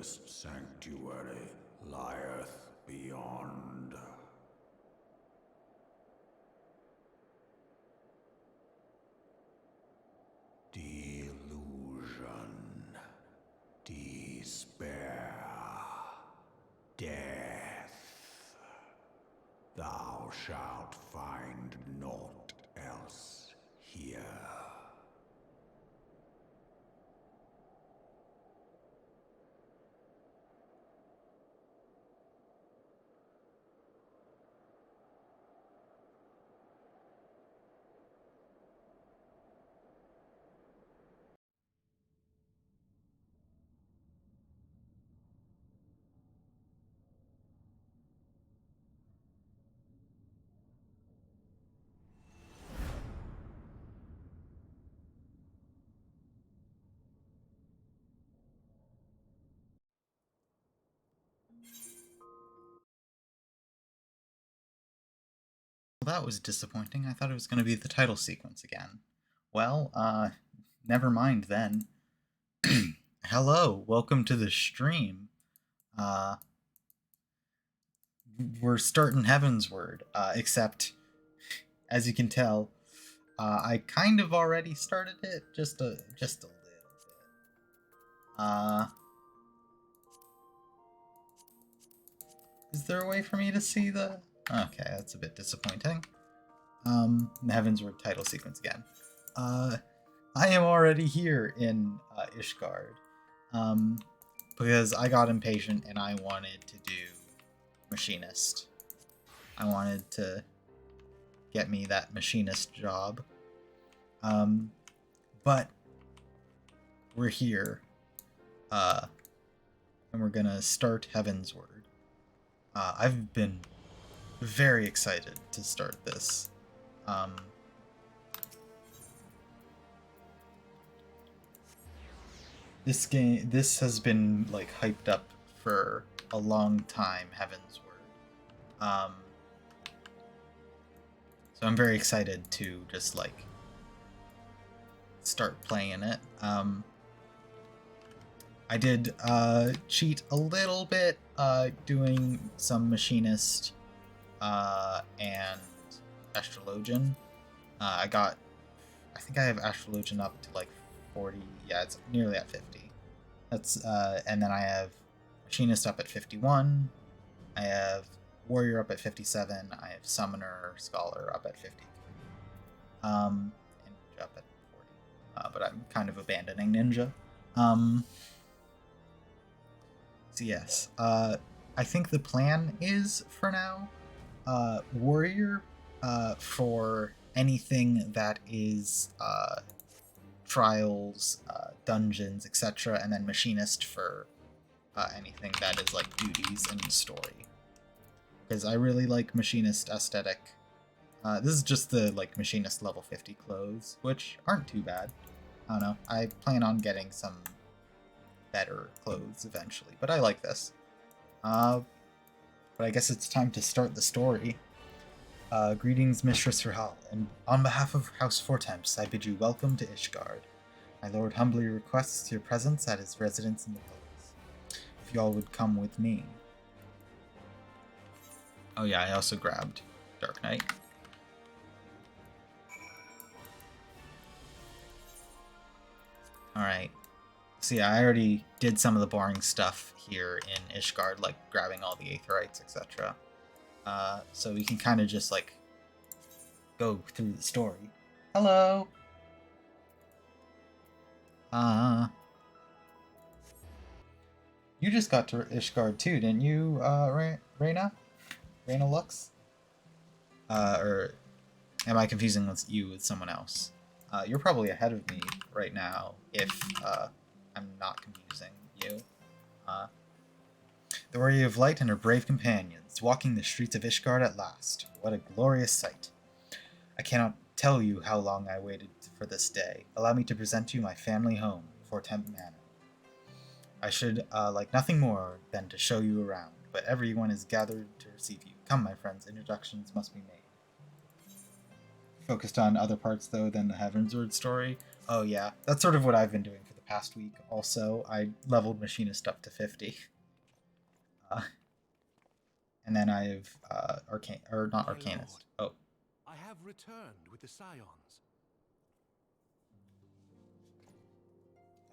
deepest sanctuary lieth beyond. Delusion, despair, death. Thou shalt find naught else here. Well, that was disappointing. I thought it was going to be the title sequence again. Well, never mind then. Hello, welcome to the stream. We're starting Heavensward, except, as you can tell, I kind of already started it, just a little bit. Is there a way for me to see the... Okay, that's a bit disappointing. The Heavensward title sequence again. I am already here in Ishgard, because I got impatient and I wanted to do machinist. I wanted to get me that machinist job. But we're here, and we're gonna start Heavensward. I've been very excited to start this. This has been like hyped up for a long time, Heavensward. So I'm very excited to just like start playing it. I did cheat a little bit doing some machinist and astrologian. I think I have astrologian up to like 40. Yeah, it's nearly at 50. That's and then I have machinist up at 51. I have warrior up at 57. I have summoner scholar up at 53. And ninja up at 40. But I'm kind of abandoning ninja. So yes, I think the plan is for now warrior for anything that is trials, dungeons, etc., and then machinist for anything that is like duties and story. Because I really like machinist aesthetic. This is just the like machinist level 50 clothes, which aren't too bad. I don't know. I plan on getting some better clothes eventually, but I like this. But I guess it's time to start the story. Greetings, Mistress Rahal, and on behalf of House Fortemps, I bid you welcome to Ishgard. My lord humbly requests your presence at his residence in the palace. If you all would come with me. Oh yeah, I also grabbed Dark Knight. Alright. So yeah, I already did some of the boring stuff here in Ishgard, like grabbing all the Aetherites, etc. So we can kind of just like go through the story. Hello! You just got to Ishgard too, didn't you, Reyna? Reyna Lux? Or am I confusing you with someone else? You're probably ahead of me right now, if I'm not confusing you. The Warrior of Light and her brave companions, walking the streets of Ishgard at last. What a glorious sight. I cannot tell you how long I waited for this day. Allow me to present you my family home, Fortemps Manor. I should like nothing more than to show you around, but everyone is gathered to receive you. Come, my friends, introductions must be made. Focused on other parts, though, than the Heavensward story. Oh yeah, that's sort of what I've been doing for the past week also. I leveled Machinist up to 50. And then I have Arcane, or not Arcanist. Oh. I have returned with the Scions.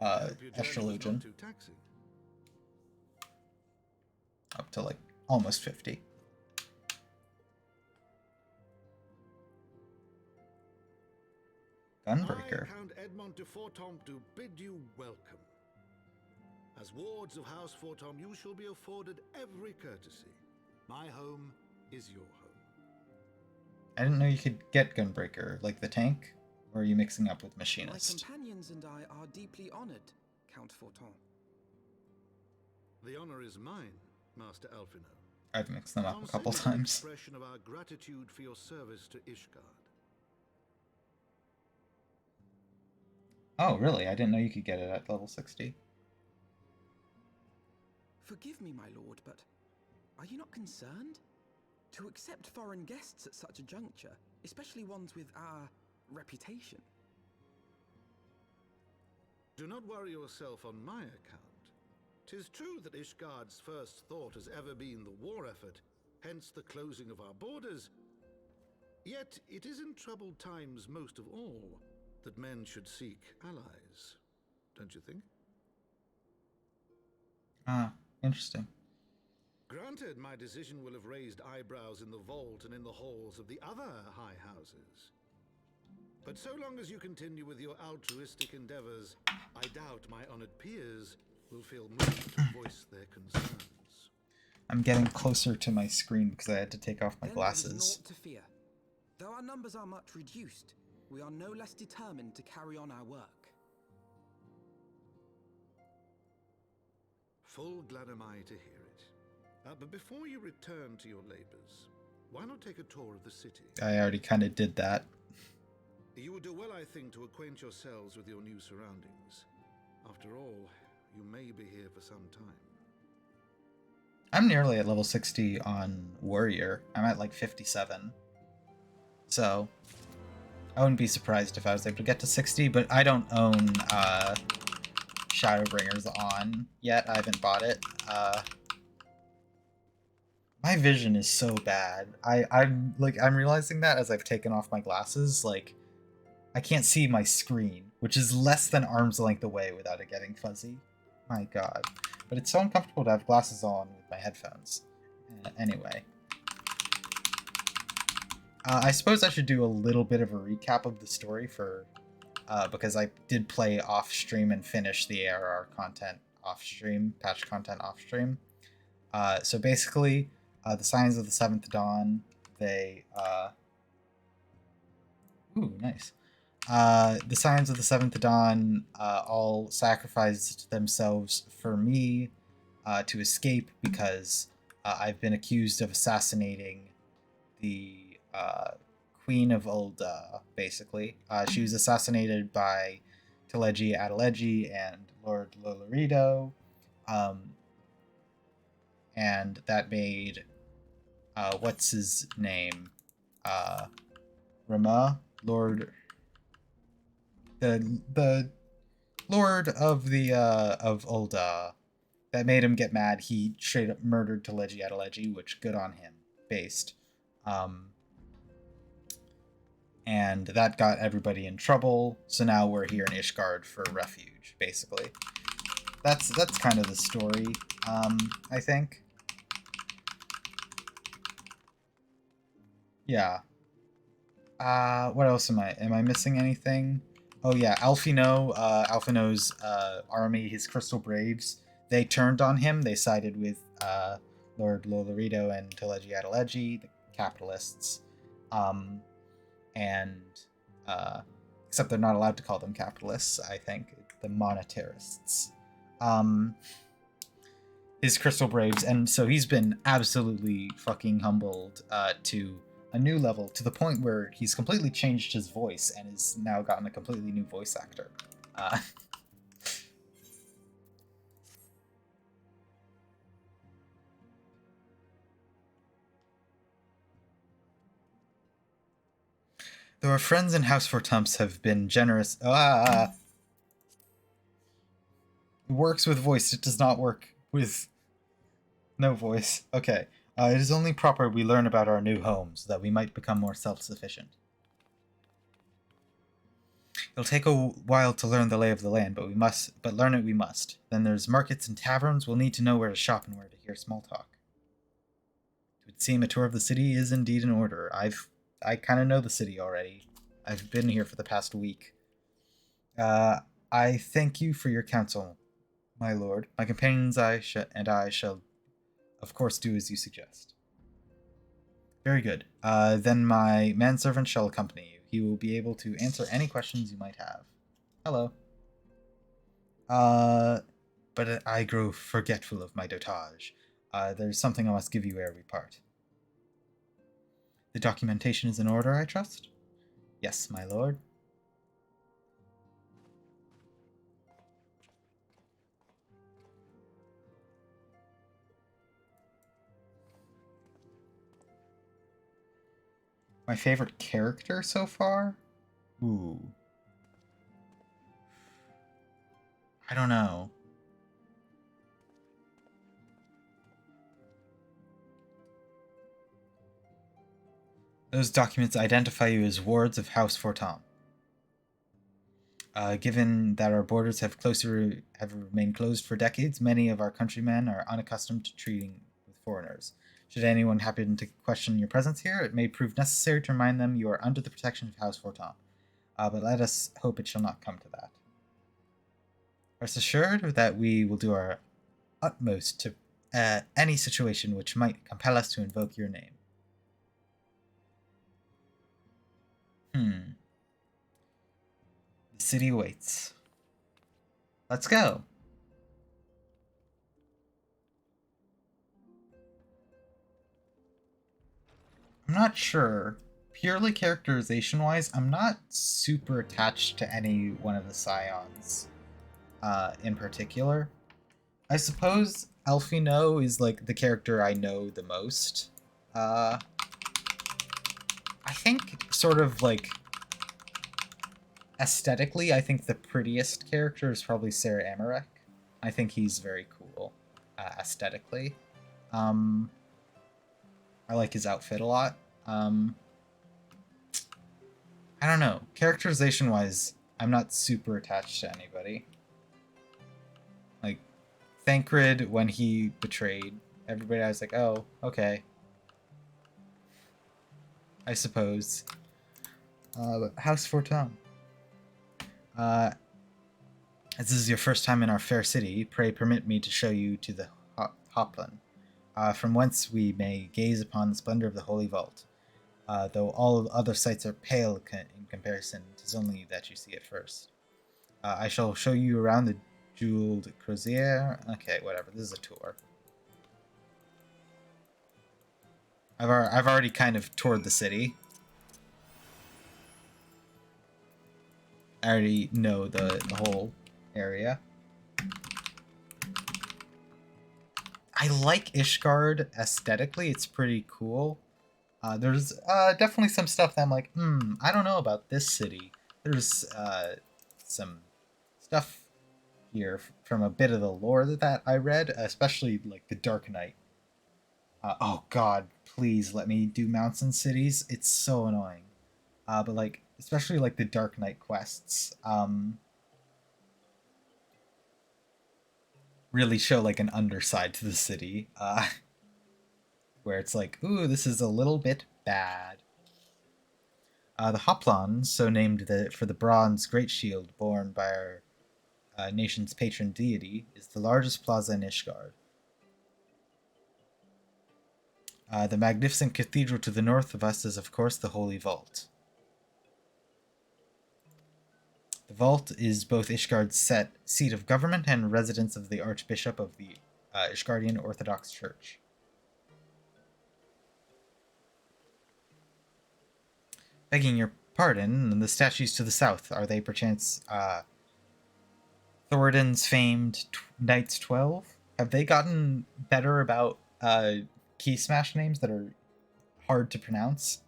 Astrologian. Up to like almost 50. Gunbreaker. I, Count Edmond de Fortomp, do bid you welcome. As wards of House Fortomp, you shall be afforded every courtesy. My home is your home. I didn't know you could get Gunbreaker, like the tank, or are you mixing up with Machinist? My companions and I are deeply honored, Count Fortomp. The honor is mine, Master Alphino. I've mixed them up a couple times. Expression of our gratitude for your service to Ishgard. Oh, really? I didn't know you could get it at level 60. Forgive me, my lord, but are you not concerned? To accept foreign guests at such a juncture, especially ones with our reputation. Do not worry yourself on my account. 'Tis true that Ishgard's first thought has ever been the war effort, hence the closing of our borders. Yet it is in troubled times most of all that men should seek allies, don't you think? Ah, interesting. Granted, my decision will have raised eyebrows in the vault and in the halls of the other high houses. But so long as you continue with your altruistic endeavors, I doubt my honored peers will feel moved to voice their concerns. I'm getting closer to my screen because I had to take off my Then glasses. there is naught to fear. Though our numbers are much reduced, we are no less determined to carry on our work. Full glad am I to hear it. But before you return to your labors, why not take a tour of the city? I already kind of did that. You would do well, I think, to acquaint yourselves with your new surroundings. After all, you may be here for some time. I'm nearly at level 60 on Warrior. I'm at like 57. So I wouldn't be surprised if I was able to get to 60, but I don't own Shadowbringers on yet. I haven't bought it. My vision is so bad. I'm realizing that as I've taken off my glasses, like I can't see my screen, which is less than arm's length away without it getting fuzzy. My god. But it's so uncomfortable to have glasses on with my headphones. Anyway. I suppose I should do a little bit of a recap of the story for because I did play off stream and finish the ARR content off stream, patch content off stream. So basically, the Scions of the Seventh Dawn, they ooh, nice. The Scions of the Seventh Dawn all sacrificed themselves for me to escape because I've been accused of assassinating the Queen of Ulda, basically. She was assassinated by Teleji Adeleji and Lord Lolorido, and that made what's his name? Rama? Lord... The Lord of the of Ulda, that made him get mad. He straight up murdered Teleji Adeleji, which good on him, based. And that got everybody in trouble. So now we're here in Ishgard for refuge, basically. That's kind of the story, I think. Yeah. What else am I missing anything? Oh yeah, Alphino's army, his Crystal Braves, they turned on him. They sided with Lord Lolorido and Teleji Adeleji, the capitalists. Except they're not allowed to call them capitalists, I think. The monetarists. His Crystal Braves, and so he's been absolutely fucking humbled to a new level, to the point where he's completely changed his voice and has now gotten a completely new voice actor. Though our friends in House Fortumps have been generous... It works with voice, it does not work with no voice. Okay. It is only proper we learn about our new home, so that we might become more self-sufficient. It'll take a while to learn the lay of the land, but learn it we must. Then there's markets and taverns. We'll need to know where to shop and where to hear small talk. It would seem a tour of the city is indeed in order. I kind of know the city already. I've been here for the past week. I thank you for your counsel, my lord. My companions and I shall, of course, do as you suggest. Very good. Then my manservant shall accompany you. He will be able to answer any questions you might have. Hello. But I grow forgetful of my dotage. There's something I must give you ere we part. The documentation is in order, I trust? Yes, my lord. My favorite character so far? Ooh. I don't know. Those documents identify you as wards of House Fortam. Given that our borders have remained closed for decades, many of our countrymen are unaccustomed to treating with foreigners. Should anyone happen to question your presence here, it may prove necessary to remind them you are under the protection of House Fortam. But let us hope it shall not come to that. Rest assured that we will do our utmost to any situation which might compel us to invoke your name. The city waits. Let's go. I'm not sure. Purely characterization-wise, I'm not super attached to any one of the Scions in particular. I suppose Elfino is like the character I know the most. I think sort of like aesthetically, I think the prettiest character is probably Sarah Amarek. I think he's very cool aesthetically. I like his outfit a lot. I don't know. Characterization-wise, I'm not super attached to anybody. Like, Thancred, when he betrayed everybody, I was like, oh, okay. I suppose. But House Fortam. As this is your first time in our fair city, pray permit me to show you to the Hoplan, from whence we may gaze upon the splendor of the Holy Vault. Though all other sights are pale in comparison, it is only that you see it first. I shall show you around the jeweled crozier. Okay, whatever. This is a tour. I've already kind of toured the city. I already know the whole area. I like Ishgard aesthetically. It's pretty cool. There's definitely some stuff that I'm like, I don't know about this city. There's some stuff here from a bit of the lore that I read, especially like the Dark Knight. Oh god, please let me do mounts and cities. It's so annoying. But like, especially like the Dark Knight quests, really show like an underside to the city, where it's like, ooh, this is a little bit bad. The Hoplan, so named for the bronze great shield borne by our nation's patron deity, is the largest plaza in Ishgard. The magnificent cathedral to the north of us is, of course, the Holy Vault. The Vault is both Ishgard's seat of government and residence of the Archbishop of the Ishgardian Orthodox Church. Begging your pardon, the statues to the south, are they perchance Thoradin's famed Knights 12? Have they gotten better about key smash names that are hard to pronounce?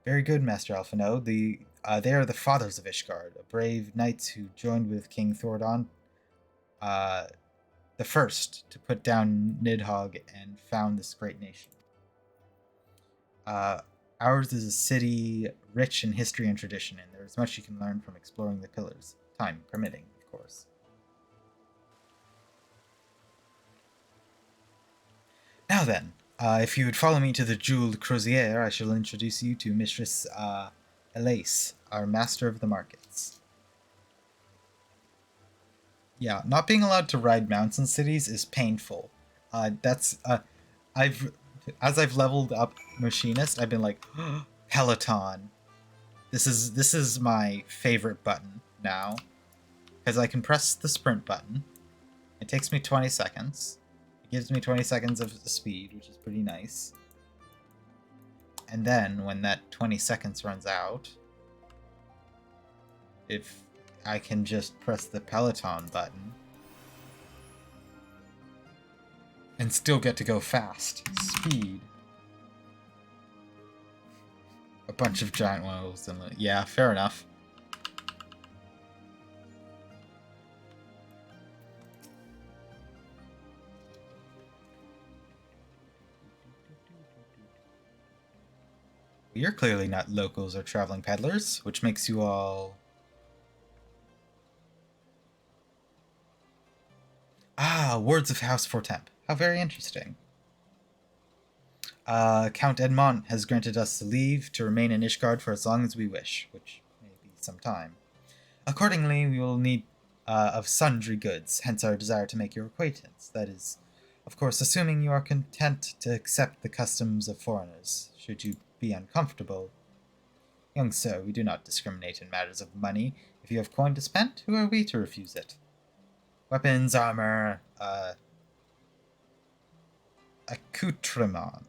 Very good, Master Alphino. They are the fathers of Ishgard, brave knights who joined with King Thoradon the first to put down Nidhogg and found this great nation. Ours is a city rich in history and tradition, and there is much you can learn from exploring the pillars, time permitting, of course. Now then, if you would follow me to the Jeweled Crozier, I shall introduce you to Mistress Elise, our master of the markets. Yeah, not being allowed to ride mounts in cities is painful. As I've leveled up Machinist, I've been like, Peloton. This is my favorite button now, because I can press the sprint button. It takes me 20 seconds. It gives me 20 seconds of speed, which is pretty nice. And then, when that 20 seconds runs out, if I can just press the Peloton button and still get to go fast. Speed. A bunch of giant whales and yeah, fair enough. You're clearly not locals or traveling peddlers, which makes you all... Ah, words of House Fortemp. How very interesting. Count Edmont has granted us leave to remain in Ishgard for as long as we wish, which may be some time. Accordingly, we will need of sundry goods, hence our desire to make your acquaintance. That is, of course, assuming you are content to accept the customs of foreigners. Should you be uncomfortable, young sir, we do not discriminate in matters of money. If you have coin to spend, who are we to refuse it? Weapons, armor, accoutrements,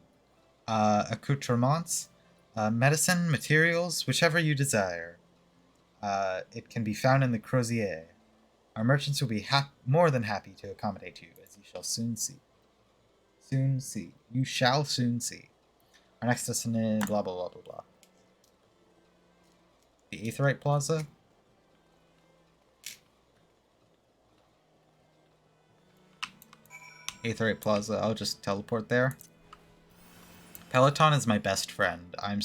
medicine, materials, whichever you desire. It can be found in the Crozier. Our merchants will be more than happy to accommodate you, as you shall soon see. Soon see. You shall soon see. Our next destination, blah, blah, blah, blah, blah. The Aetheryte Plaza? Aetheryte Plaza, I'll just teleport there. Peloton is my best friend. I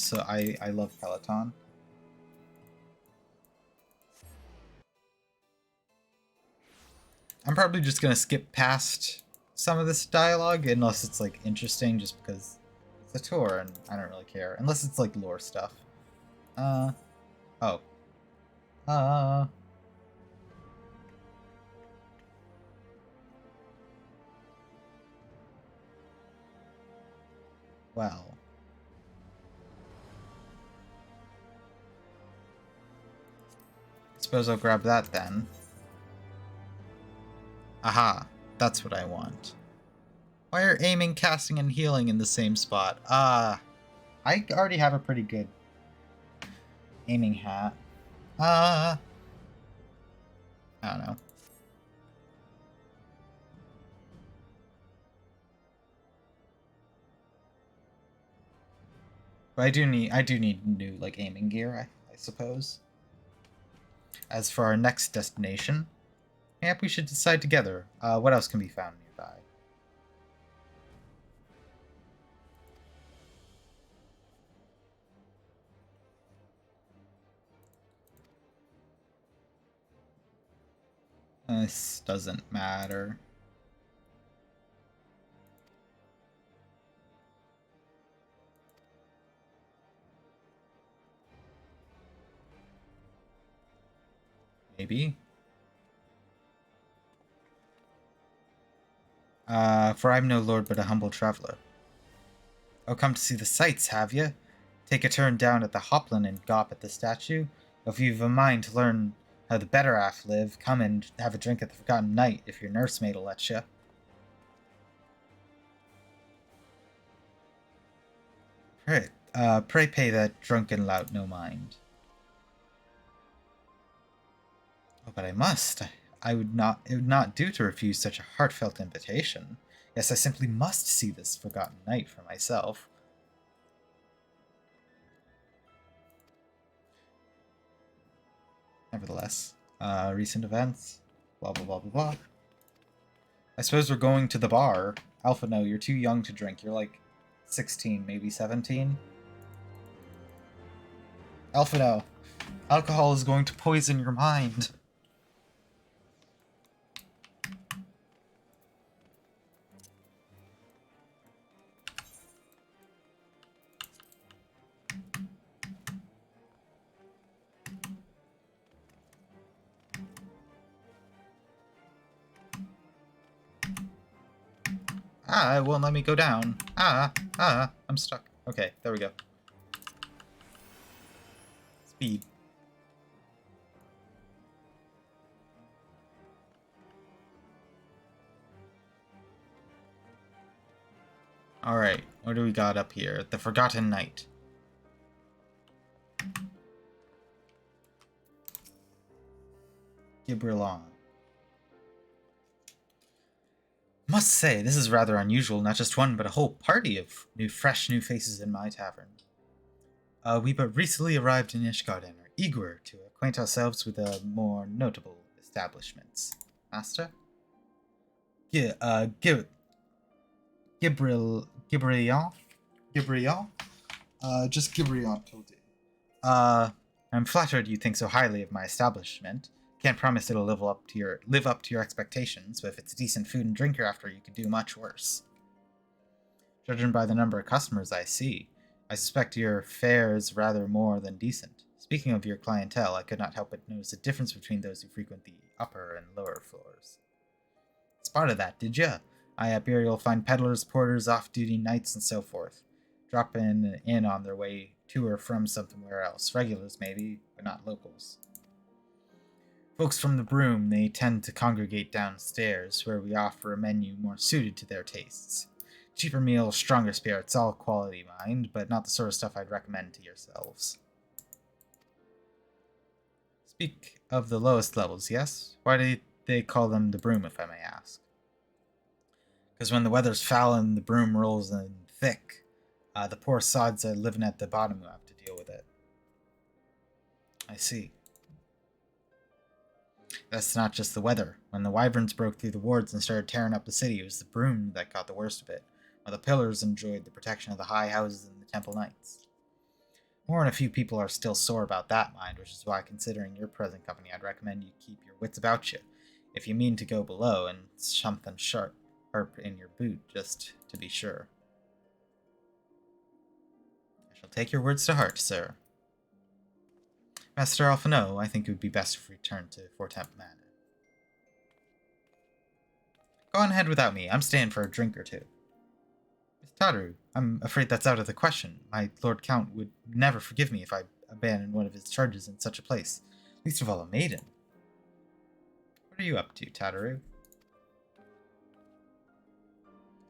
love Peloton. I'm probably just gonna skip past some of this dialogue unless it's like interesting, just because it's a tour and I don't really care. Unless it's like lore stuff. Oh. Well. Suppose I'll grab that then. Aha, that's what I want. Why are aiming, casting, and healing in the same spot? I already have a pretty good aiming hat. I don't know. But I do need new like aiming gear, I suppose. As for our next destination, yep, we should decide together. What else can be found nearby? This doesn't matter. Maybe. For I'm no lord but a humble traveler. Oh, come to see the sights, have you? Take a turn down at the Hoplin and gawp at the statue. If you've a mind to learn how the better half live, come and have a drink at the Forgotten Knight if your nursemaid'll let you. Pray pay that drunken lout no mind. Oh, but I must. It would not do to refuse such a heartfelt invitation. Yes, I simply must see this Forgotten Knight for myself. Nevertheless, recent events, blah blah blah blah blah. I suppose we're going to the bar. Alpha, no, you're too young to drink. You're like 16, maybe 17. Alpha, no. Alcohol is going to poison your mind. Ah, it won't let me go down. I'm stuck. Okay, there we go. Speed. Alright, what do we got up here? The Forgotten Knight. Gibrilon. Must say, this is rather unusual, not just one, but a whole party of fresh new faces in my tavern. We but recently arrived in Ishgard and are eager to acquaint ourselves with the more notable establishments. Master? Gibrion? Just Gibrion told you. I'm flattered you think so highly of my establishment. Can't promise it'll live up to your expectations, but if it's decent food and drink you're after, you could do much worse. Judging by the number of customers I see, I suspect your fare is rather more than decent. Speaking of your clientele, I could not help but notice a difference between those who frequent the upper and lower floors. Spotted that, did ya? Up here you'll find peddlers, porters, off-duty knights, and so forth. Dropping in on their way to or from somewhere else. Regulars, maybe, but not locals. Folks from the Broom, they tend to congregate downstairs, where we offer a menu more suited to their tastes. Cheaper meals, stronger spirits, all quality, mind, but not the sort of stuff I'd recommend to yourselves. Speak of the lowest levels, yes? Why do they call them the Broom, if I may ask? Because when the weather's foul and the broom rolls in thick, the poor sods living at the bottom who have to deal with it. I see. That's not just the weather. When the wyverns broke through the wards and started tearing up the city, it was the broom that got the worst of it, while the pillars enjoyed the protection of the high houses and the temple knights. More than a few people are still sore about that, mind, which is why, considering your present company, I'd recommend you keep your wits about you, if you mean to go below, and something sharp in your boot, just to be sure. I shall take your words to heart, sir. Master Alphino, I think it would be best if we return to Fortemp Manor. Go on ahead without me. I'm staying for a drink or two. Miss Tataru, I'm afraid that's out of the question. My Lord Count would never forgive me if I abandoned one of his charges in such a place. Least of all a maiden. What are you up to, Tataru?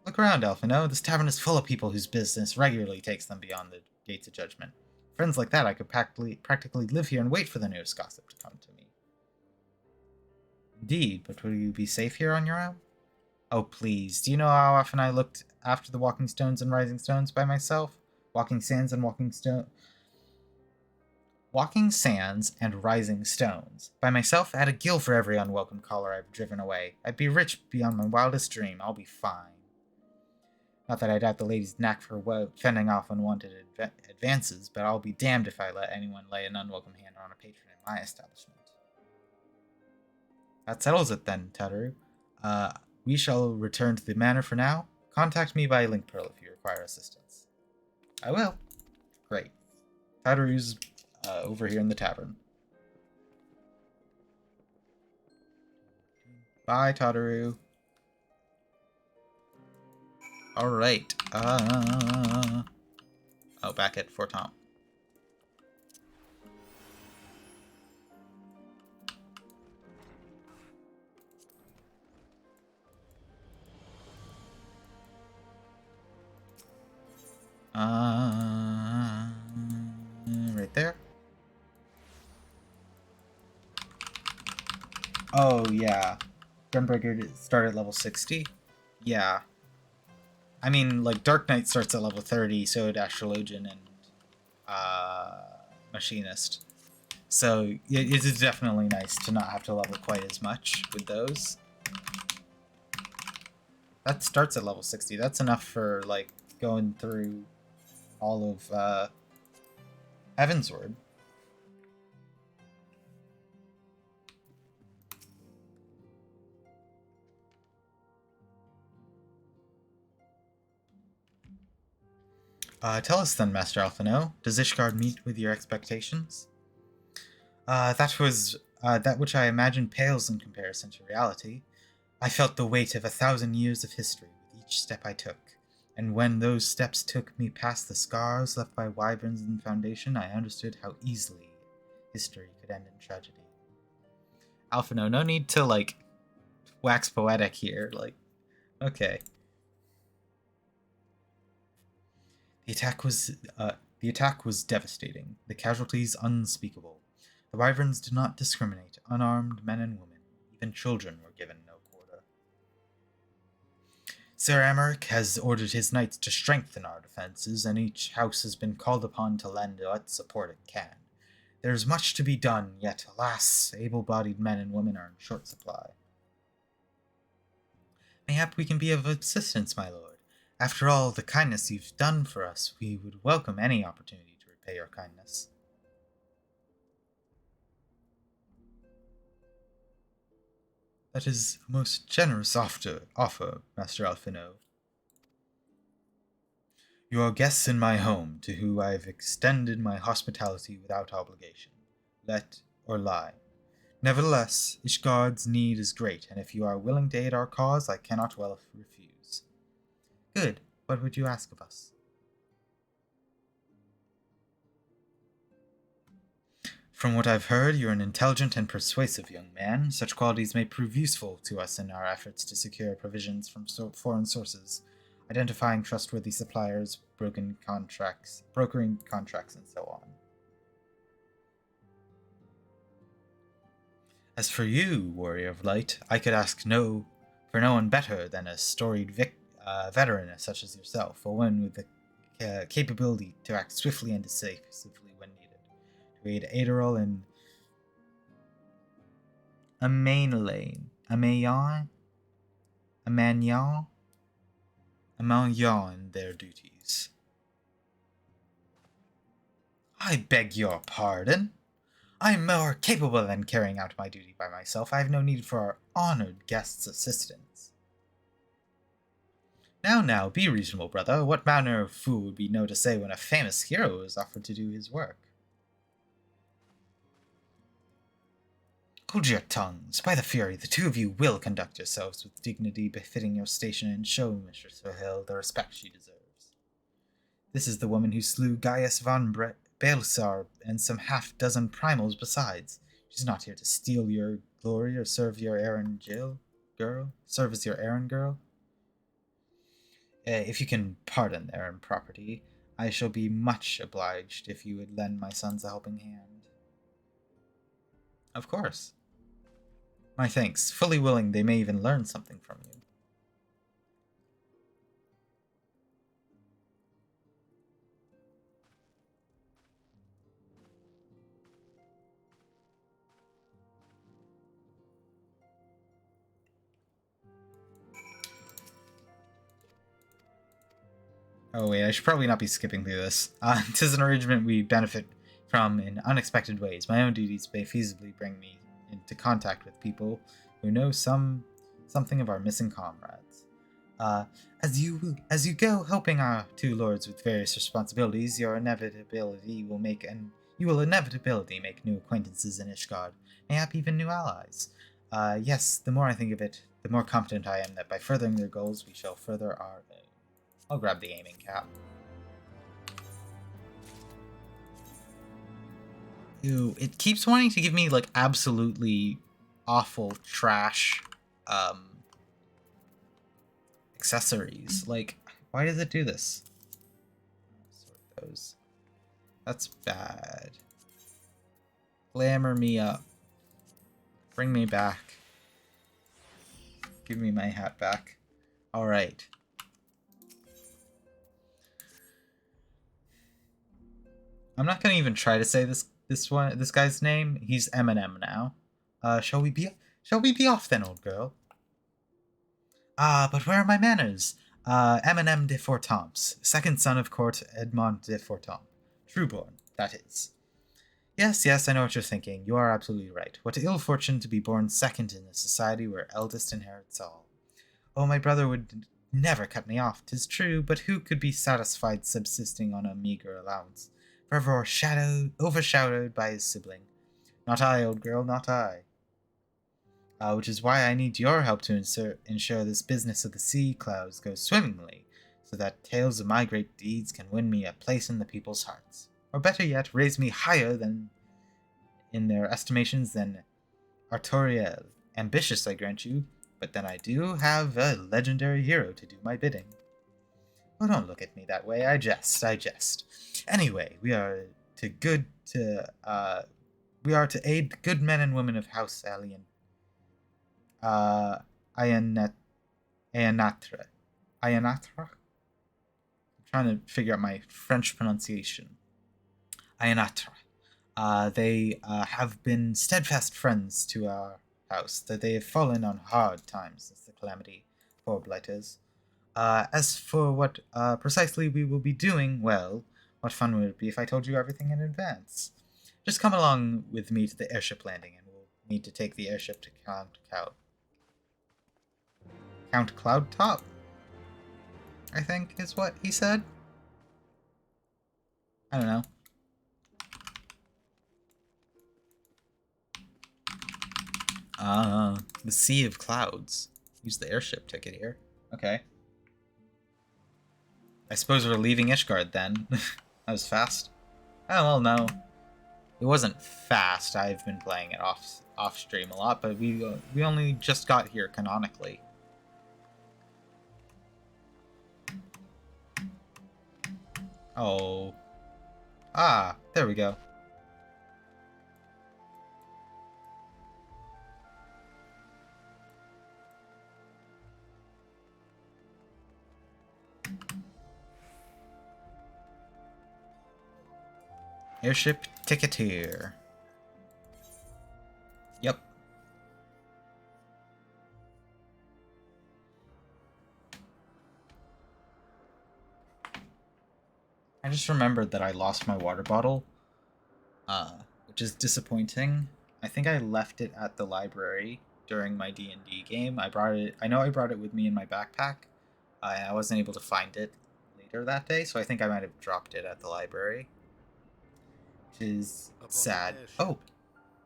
Look around, Alphino. This tavern is full of people whose business regularly takes them beyond the gates of judgment. Friends like that, I could practically live here and wait for the newest gossip to come to me. Indeed, but will you be safe here on your own? Oh, please. Do you know how often I looked after the walking stones and rising stones by myself? Walking sands and rising stones. By myself, add a gill for every unwelcome caller I've driven away. I'd be rich beyond my wildest dream. I'll be fine. Not that I doubt the lady's knack for fending off unwanted advances, but I'll be damned if I let anyone lay an unwelcome hand on a patron in my establishment. That settles it then, Tataru. We shall return to the manor for now. Contact me by link pearl if you require assistance. I will. Great. Tataru's over here in the tavern. Bye, Tataru. Alright. Oh, back at Fortemp. Right there. Oh, yeah. Gunbreaker started at level 60? Yeah. I mean, like, Dark Knight starts at level 30, so did Astrologian and Machinist. So it is definitely nice to not have to level quite as much with those. That starts at level 60. That's enough for, like, going through all of, Heavensward. Tell us then, Master Alphino, does Ishgard meet with your expectations? That which I imagined pales in comparison to reality. I felt the weight of 1,000 years of history with each step I took, and when those steps took me past the scars left by wyverns in the Foundation, I understood how easily history could end in tragedy. Alphino, no need to, like, wax poetic here, like, okay. The attack was devastating, the casualties unspeakable. The wyverns did not discriminate. Unarmed men and women, even children, were given no quarter. Sir Emmerich has ordered his knights to strengthen our defenses, and each house has been called upon to lend what support it can. There is much to be done, yet, alas, able-bodied men and women are in short supply. Mayhap we can be of assistance, my lord. After all the kindness you've done for us, we would welcome any opportunity to repay your kindness. That is a most generous offer, Master Alphino. You are guests in my home, to whom I have extended my hospitality without obligation, let or lie. Nevertheless, Ishgard's need is great, and if you are willing to aid our cause, I cannot well refuse. Good. What would you ask of us? From what I've heard, you're an intelligent and persuasive young man. Such qualities may prove useful to us in our efforts to secure provisions from foreign sources, identifying trustworthy suppliers, brokering contracts, and so on. As for you, Warrior of Light, I could ask for no one better than a storied veteran such as yourself, a woman with the capability to act swiftly and decisively when needed, to aid Adderall and Amanian in their duties. I beg your pardon. I am more capable than carrying out my duty by myself. I have no need for our honored guest's assistance. Now, be reasonable, brother. What manner of fool would we know to say when a famous hero is offered to do his work? Hold your tongues. By the Fury, the two of you will conduct yourselves with dignity befitting your station and show Mistress Hill the respect she deserves. This is the woman who slew Gaius von Baelsar and some half-dozen primals besides. She's not here to steal your glory or serve as your errand girl. If you can pardon their impropriety, I shall be much obliged if you would lend my sons a helping hand. Of course. My thanks. Fully willing they may even learn something from you. Oh wait, I should probably not be skipping through this. 'Tis an arrangement we benefit from in unexpected ways. My own duties may feasibly bring me into contact with people who know something of our missing comrades. As you go helping our two lords with various responsibilities, you will inevitably make new acquaintances in Ishgard, mayhap even new allies. Yes, the more I think of it, the more confident I am that by furthering their goals, we shall further our own. I'll grab the aiming cap. Ew, it keeps wanting to give me, like, absolutely awful trash, accessories. Like, why does it do this? Sort those. That's bad. Glamour me up. Bring me back. Give me my hat back. Alright. I'm not gonna even try to say this guy's name. He's Eminem now. Shall we be off then, old girl? Ah, but where are my manners? Eminem de Fortamps, second son of Court Edmond de Fortamp. Trueborn, that is. Yes, yes, I know what you're thinking. You are absolutely right. What ill fortune to be born second in a society where eldest inherits all. Oh, my brother would never cut me off, 'tis true, but who could be satisfied subsisting on a meagre allowance, forever overshadowed by his sibling? Not I, old girl, not I. Which is why I need your help to ensure this business of the sea clouds goes swimmingly, so that tales of my great deeds can win me a place in the people's hearts. Or better yet, raise me higher than in their estimations than Artoriel. Ambitious, I grant you, but then I do have a legendary hero to do my bidding. Oh, don't look at me that way. I jest. Anyway, we are to aid the good men and women of House Alien. Ayanatra. I'm trying to figure out my French pronunciation. Ayanatra. They have been steadfast friends to our house, that they have fallen on hard times since the calamity, poor blighters. As for what precisely we will be doing, well, what fun would it be if I told you everything in advance? Just come along with me to the airship landing, and we'll need to take the airship to Count Cloudtop, I think is what he said. I don't know. The Sea of Clouds. Use the airship ticket here. Okay. I suppose we're leaving Ishgard then. That was fast. Oh, well, no. It wasn't fast. I've been playing it off stream a lot, but we only just got here canonically. Oh. Ah, there we go. Airship ticket here. Yep. I just remembered that I lost my water bottle, which is disappointing. I think I left it at the library during my D&D game. I know I brought it with me in my backpack. I wasn't able to find it later that day, so I think I might have dropped it at the library. Which is sad. Oh!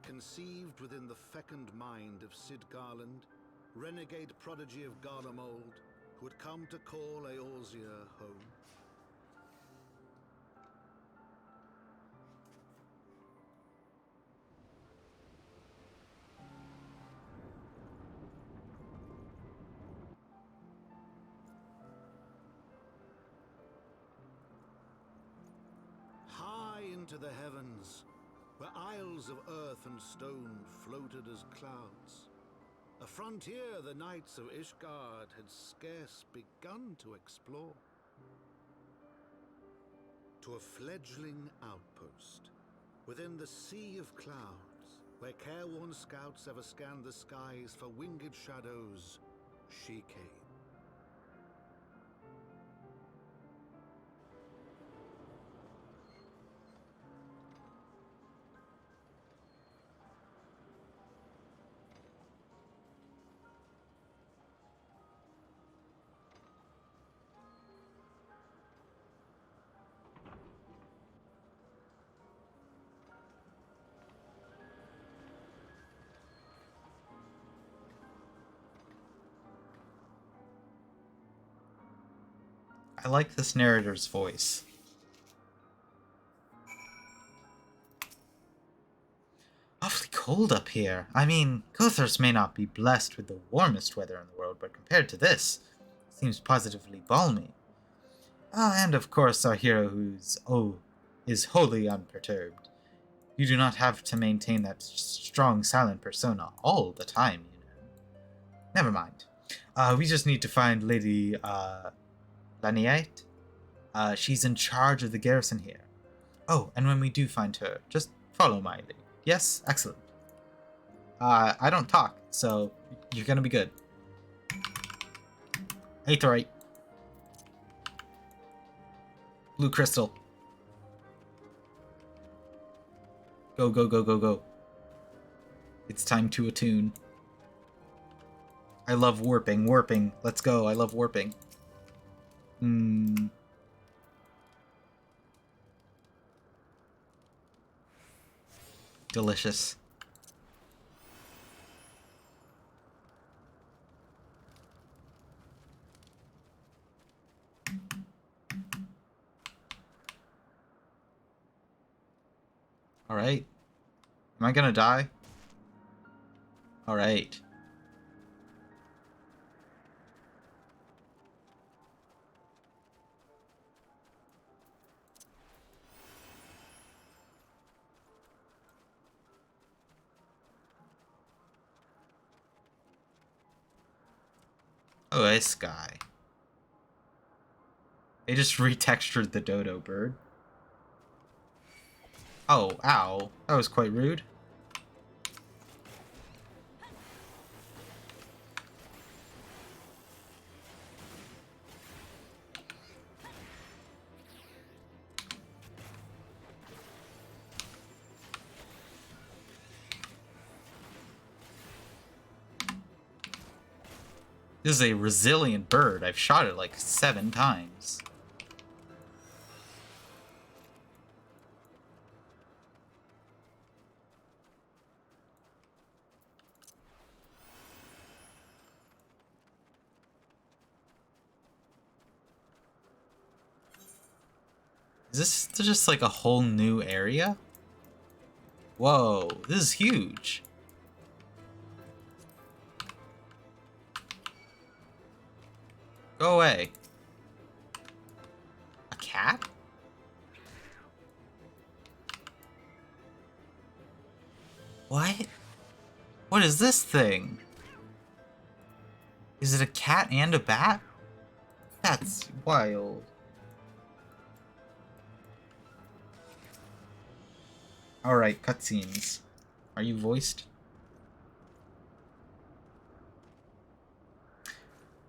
Conceived within the fecund mind of Sid Garland, renegade prodigy of Garlemald, who had come to call Eorzea home. Into the heavens, where isles of earth and stone floated as clouds. A frontier the knights of Ishgard had scarce begun to explore. To a fledgling outpost, within the sea of clouds, where careworn scouts ever scanned the skies for winged shadows, she came. I like this narrator's voice. Awfully cold up here. I mean, Gothars may not be blessed with the warmest weather in the world, but compared to this, it seems positively balmy. And of course our hero is wholly unperturbed. You do not have to maintain that strong, silent persona all the time, you know. Never mind. We just need to find Lady, Laniate. She's in charge of the garrison here. Oh, and when we do find her, just follow my lead. Yes? Excellent. I don't talk, so you're gonna be good. Aetheryte. Blue crystal. Go, go, go, go, go. It's time to attune. I love warping. Warping. Let's go. I love warping. Delicious. Alright. Am I gonna die? Alright. Oh, this guy. They just retextured the dodo bird. Oh, ow. That was quite rude. This is a resilient bird. I've shot it like 7 times. Is this just like a whole new area? Whoa, this is huge. Go away. A cat? What? What is this thing? Is it a cat and a bat? That's wild. Alright, cutscenes. Are you voiced?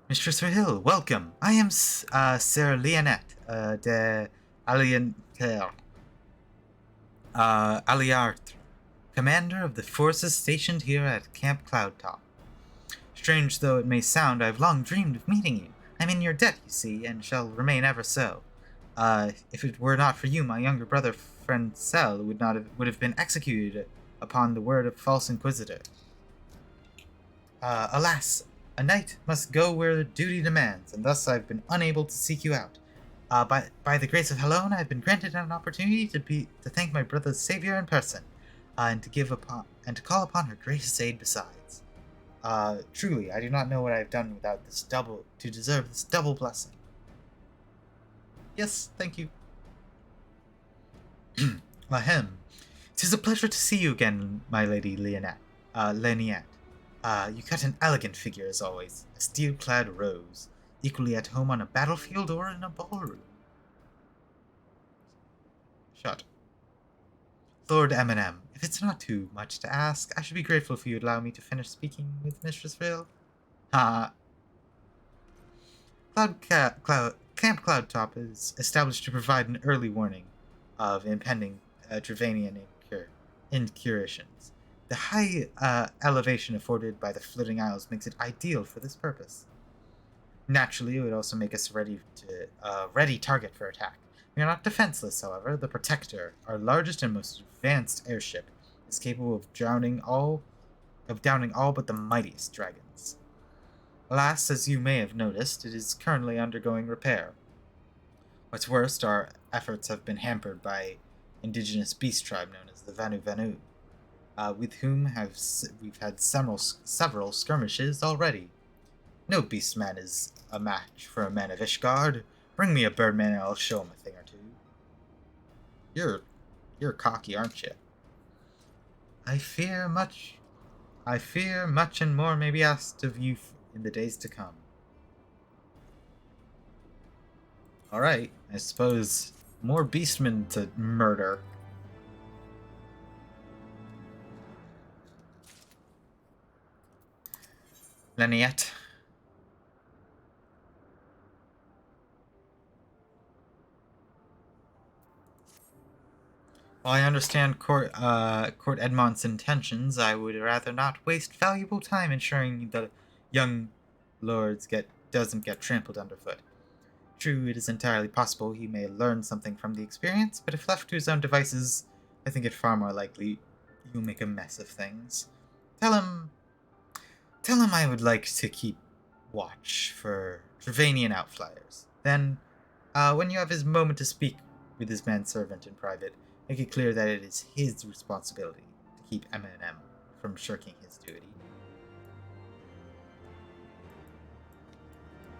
Mistress Hill, welcome. I am Sir Leonette de Aliartre, commander of the forces stationed here at Camp Cloudtop. Strange though it may sound, I've long dreamed of meeting you. I'm in your debt, you see, and shall remain ever so. If it were not for you, my younger brother, friend Cell, would have been executed upon the word of false inquisitor. Alas, a knight must go where duty demands, and thus I've been unable to seek you out. By the grace of Helone, I've been granted an opportunity to thank my brother's savior in person, and to call upon her gracious aid besides. Truly, I do not know what I have done to deserve this double blessing. Yes, thank you. Ahem. 'Tis a pleasure to see you again, my lady Leniette. You cut an elegant figure as always, a steel-clad rose, equally at home on a battlefield or in a ballroom. Shut. Lord Eminem, if it's not too much to ask, I should be grateful if you'd allow me to finish speaking with Mistress Vale. Ha. Camp Cloudtop is established to provide an early warning of impending Dravanian incursions. The high elevation afforded by the floating isles makes it ideal for this purpose. Naturally, it would also make us ready target for attack. We are not defenseless, however. The Protector, our largest and most advanced airship, is capable of downing all but the mightiest dragons. Alas, as you may have noticed, it is currently undergoing repair. What's worse, our efforts have been hampered by indigenous beast tribe known as the Vanu, with whom we've had several skirmishes already. No beastman is a match for a man of Ishgard. Bring me a birdman and I'll show him a thing or two. You're cocky, aren't you? I fear much and more may be asked of you in the days to come. Alright, I suppose more beastmen to murder. Leniette. While I understand Court Edmont's intentions, I would rather not waste valuable time ensuring the young lords doesn't get trampled underfoot. True, it is entirely possible he may learn something from the experience, but if left to his own devices, I think it far more likely he'll make a mess of things. Tell him I would like to keep watch for Trevanian outflyers. Then, when you have his moment to speak with his manservant in private, make it clear that it is his responsibility to keep M&M from shirking his duty.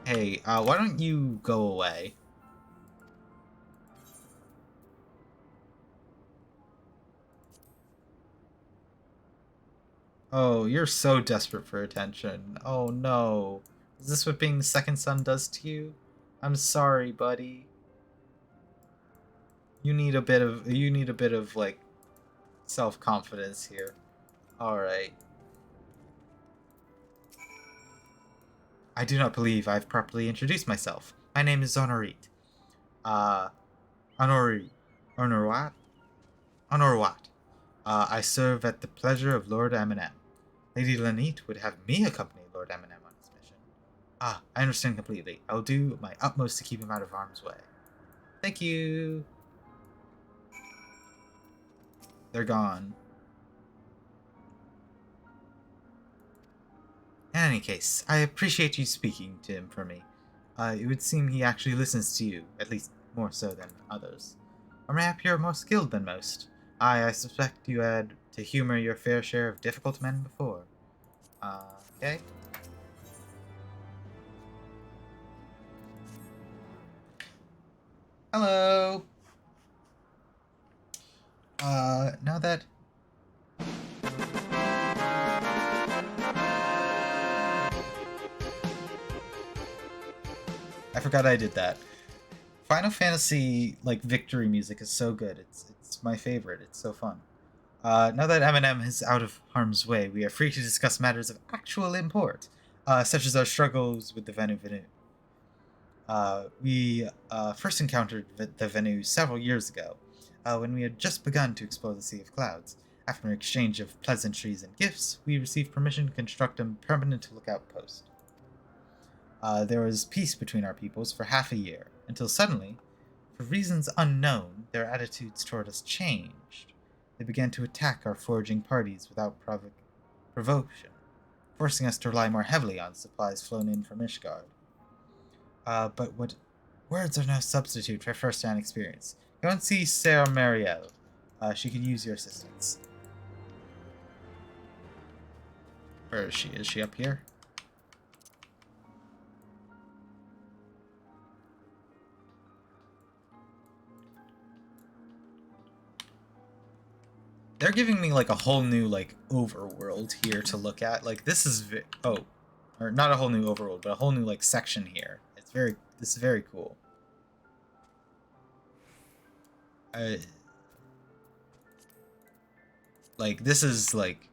Hey, why don't you go away? Oh, you're so desperate for attention. Oh no. Is this what being the second son does to you? I'm sorry, buddy. You need a bit of like self-confidence here. Alright. I do not believe I've properly introduced myself. My name is Honorit. Honorwat? I serve at the pleasure of Lord M&M. Lady Lanete would have me accompany Lord M&M on his mission. I understand completely. I'll do my utmost to keep him out of harm's way. Thank you. They're gone. In any case, I appreciate you speaking to him for me. It would seem he actually listens to you, at least more so than others. Or mayhap you're more skilled than most. I suspect you had to humor your fair share of difficult men before. Okay. Hello! Now that... I forgot I did that. Final Fantasy, like, victory music is so good. It's my favorite. It's so fun. Now that M&M is out of harm's way, we are free to discuss matters of actual import, such as our struggles with the Venu. We first encountered the Venu several years ago, when we had just begun to explore the Sea of Clouds. After an exchange of pleasantries and gifts, we received permission to construct a permanent lookout post. There was peace between our peoples for half a year, until suddenly, for reasons unknown, their attitudes toward us changed. They began to attack our foraging parties without provocation, forcing us to rely more heavily on supplies flown in from Ishgard. But words are no substitute for first-hand experience. Go and see Sarah Marielle. She could use your assistance. Where is she? Is she up here? They're giving me like a whole new like overworld here to look at. Like this is or not a whole new overworld, but a whole new like section here. This is very cool. Like this is like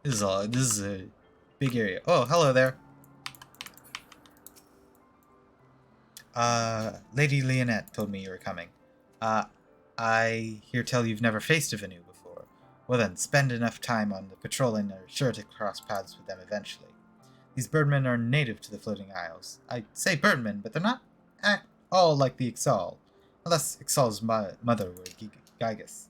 this is a big area. Oh, hello there. Lady Leonette told me you were coming. I hear tell you've never faced a Venu before. Well then, spend enough time on the patrol and are sure to cross paths with them eventually. These birdmen are native to the Floating Isles. I say birdmen, but they're not at all like the Ixal. Unless Ixal's mother were Gygas.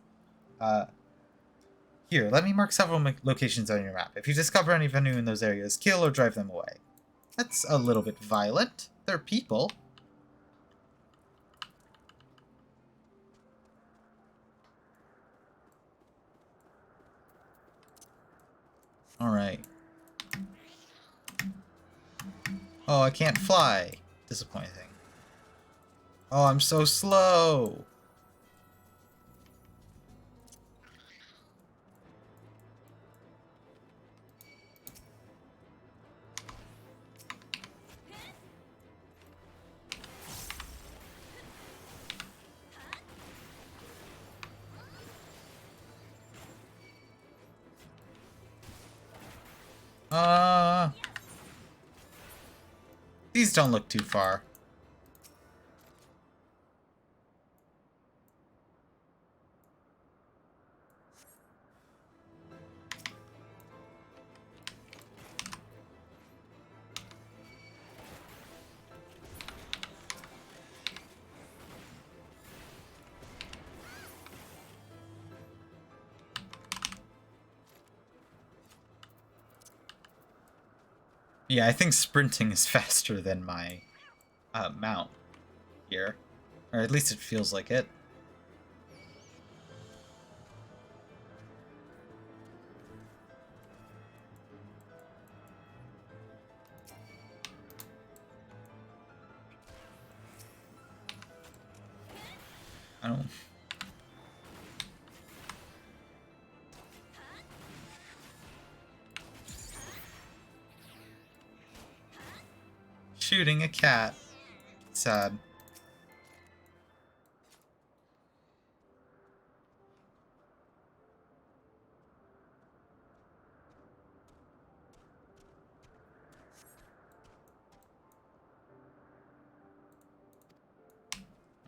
Here, let me mark several locations on your map. If you discover any Venu in those areas, kill or drive them away. That's a little bit violent. They're people. Alright. Oh, I can't fly. Disappointing. Oh, I'm so slow. These don't look too far. Yeah, I think sprinting is faster than my mount here. Or at least it feels like it. I don't... Shooting a cat. Sad.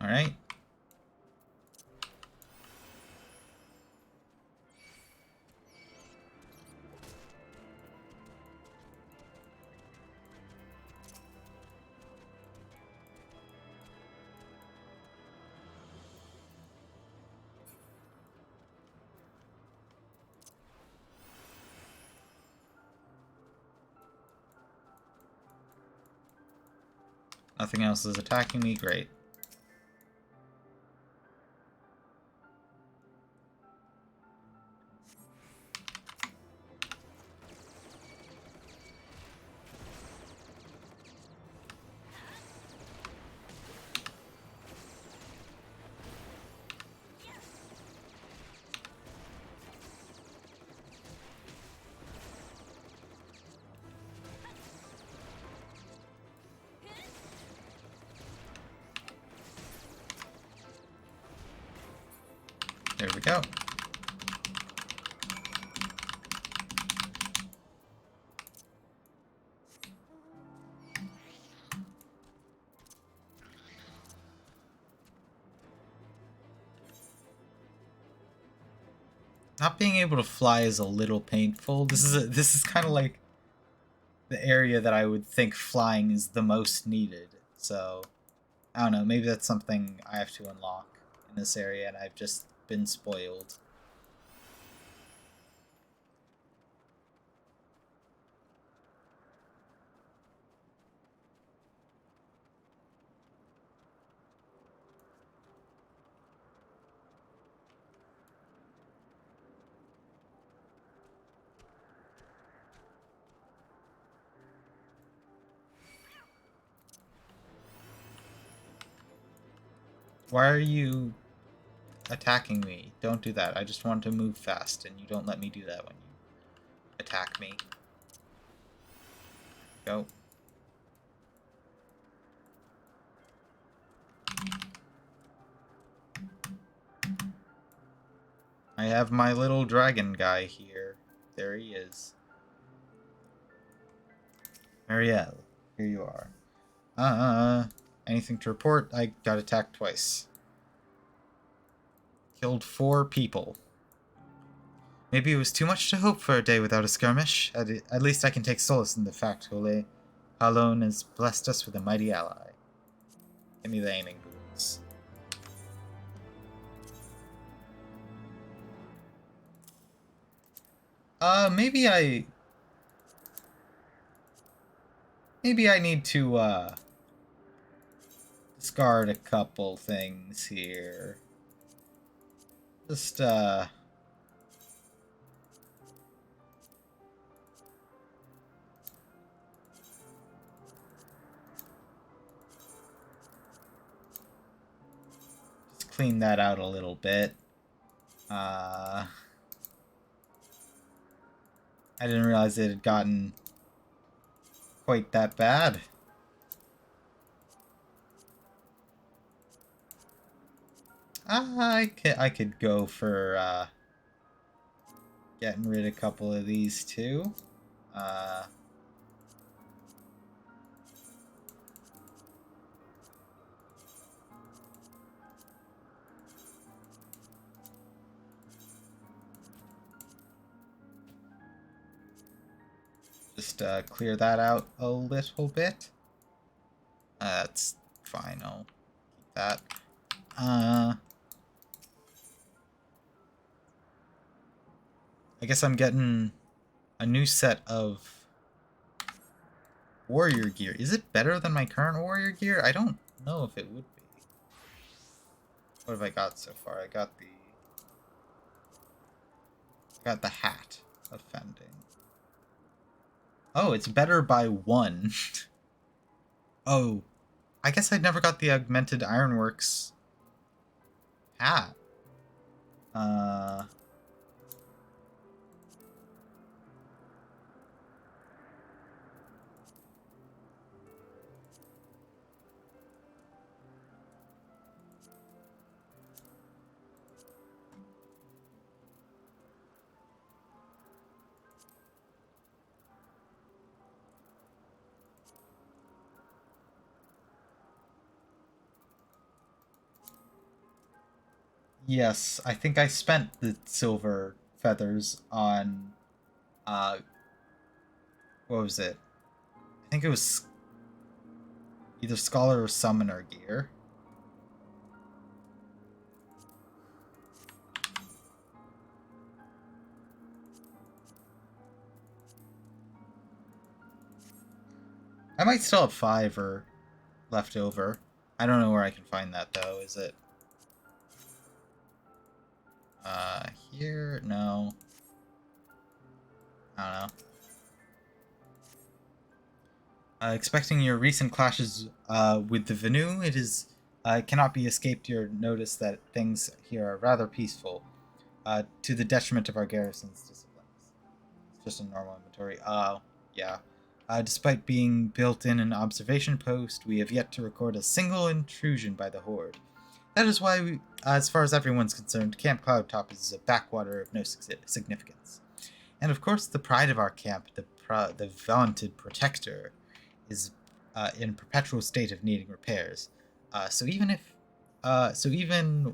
Alright. Nothing else is attacking me, great. There we go. Not being able to fly is a little painful. This is kind of like the area that I would think flying is the most needed. So, I don't know, maybe that's something I have to unlock in this area and I've just been spoiled. Why are you attacking me? Don't do that. I just want to move fast, and you don't let me do that when you attack me. Go. I have my little dragon guy here. There he is. Ariel, here you are. Anything to report? I got attacked twice. Killed 4 people. Maybe it was too much to hope for a day without a skirmish. At least I can take solace in the fact Hole Halon has blessed us with a mighty ally. Give me the aiming boots. Maybe I need to, discard a couple things here. Just, clean that out a little bit. I didn't realize it had gotten quite that bad. I could go for getting rid of a couple of these too. Just clear that out a little bit. That's fine. I'll keep that. I guess I'm getting a new set of warrior gear. Is it better than my current warrior gear? I don't know if it would be. What have I got so far? I got the hat of fending. Oh, it's better by 1. Oh, I guess I never got the augmented ironworks hat. Yes, I think I spent the silver feathers on, what was it? I think it was either Scholar or Summoner gear. I might still have 5 or left over. I don't know where I can find that, though. Is it... here? No. I don't know. Expecting your recent clashes with the Venu, it cannot be escaped your notice that things here are rather peaceful, to the detriment of our garrison's disciplines. It's just a normal inventory. Oh, yeah. Despite being built in an observation post, we have yet to record a single intrusion by the Horde. That is why, as far as everyone's concerned, Camp Cloudtop is a backwater of no significance. And of course, the pride of our camp, the vaunted Protector, is in a perpetual state of needing repairs. So even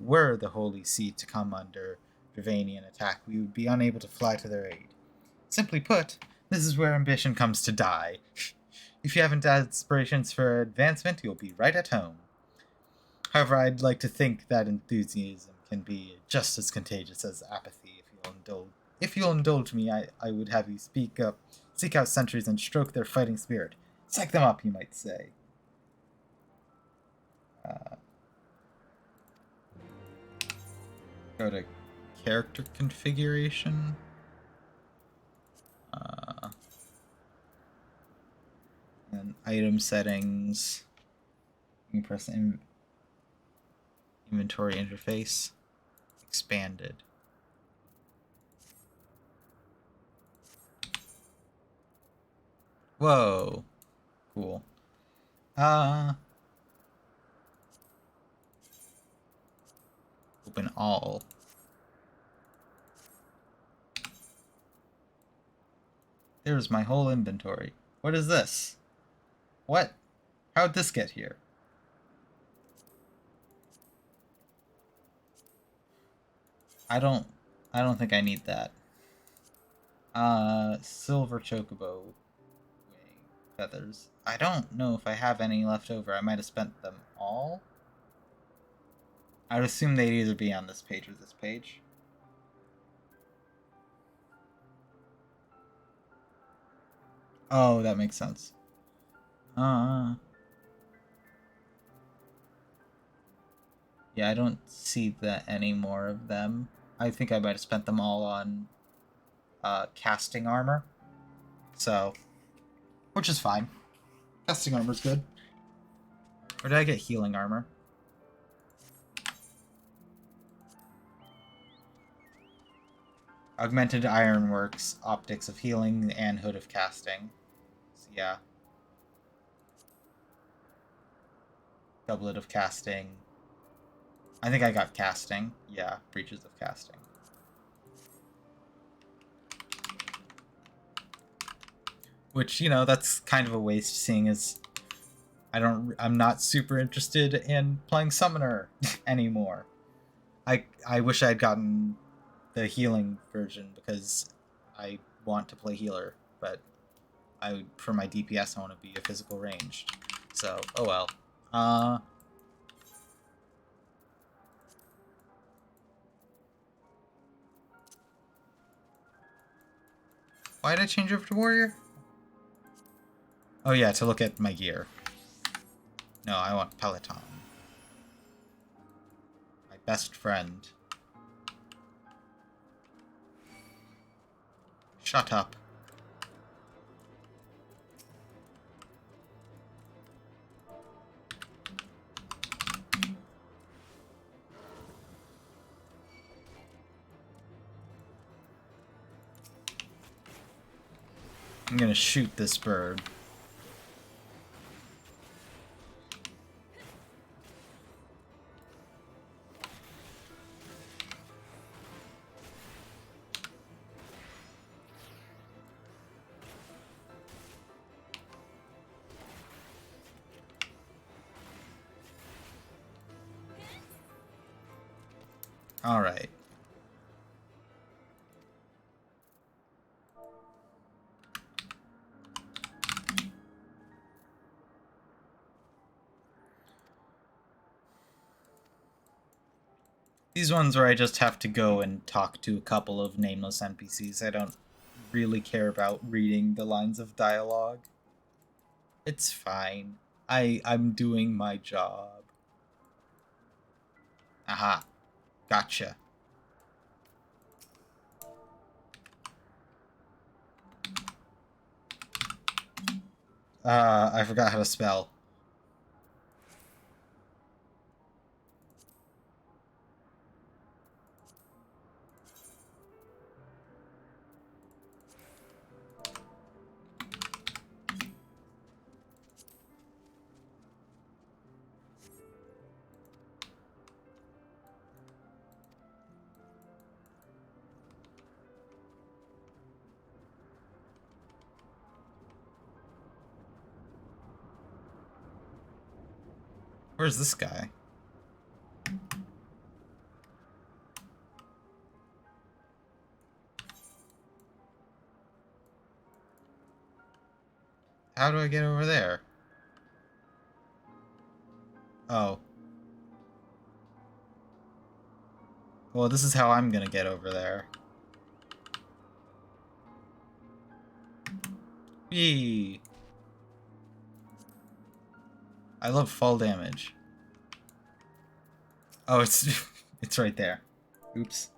were the Holy See to come under Dravanian attack, we would be unable to fly to their aid. Simply put, this is where ambition comes to die. If you haven't aspirations for advancement, you'll be right at home. However, I'd like to think that enthusiasm can be just as contagious as apathy. If you'll indulge me, I would have you seek out sentries and stroke their fighting spirit. Psych them up, you might say. Go to character configuration. And item settings. You can press inventory interface. Expanded. Whoa. Cool. Open all. There's my whole inventory. What is this? What? How'd this get here? I don't think I need that. Silver chocobo wing feathers. I don't know if I have any left over. I might have spent them all. I would assume they'd either be on this page or this page. Oh, that makes sense. Yeah, I don't see any more of them. I think I might have spent them all on casting armor. So, which is fine. Casting armor's good. Or did I get healing armor? Augmented Ironworks, Optics of Healing, and Hood of Casting. So, yeah. Doublet of Casting. I think I got Casting. Yeah, Breaches of Casting. Which, you know, that's kind of a waste, seeing as I'm not super interested in playing Summoner anymore. I wish I'd gotten the healing version because I want to play healer, but for my DPS I want to be a physical ranged. So, oh well. Why did I change over to warrior? Oh yeah, to look at my gear. No, I want Peloton. My best friend. Shut up. I'm gonna shoot this bird. All right. These ones where I just have to go and talk to a couple of nameless NPCs. I don't really care about reading the lines of dialogue. It's fine. I'm doing my job. Aha. Gotcha. I forgot how to spell. Where's this guy? How do I get over there? Oh. Well, this is how I'm gonna get over there. Yee! I love fall damage. Oh, it's it's right there. Oops.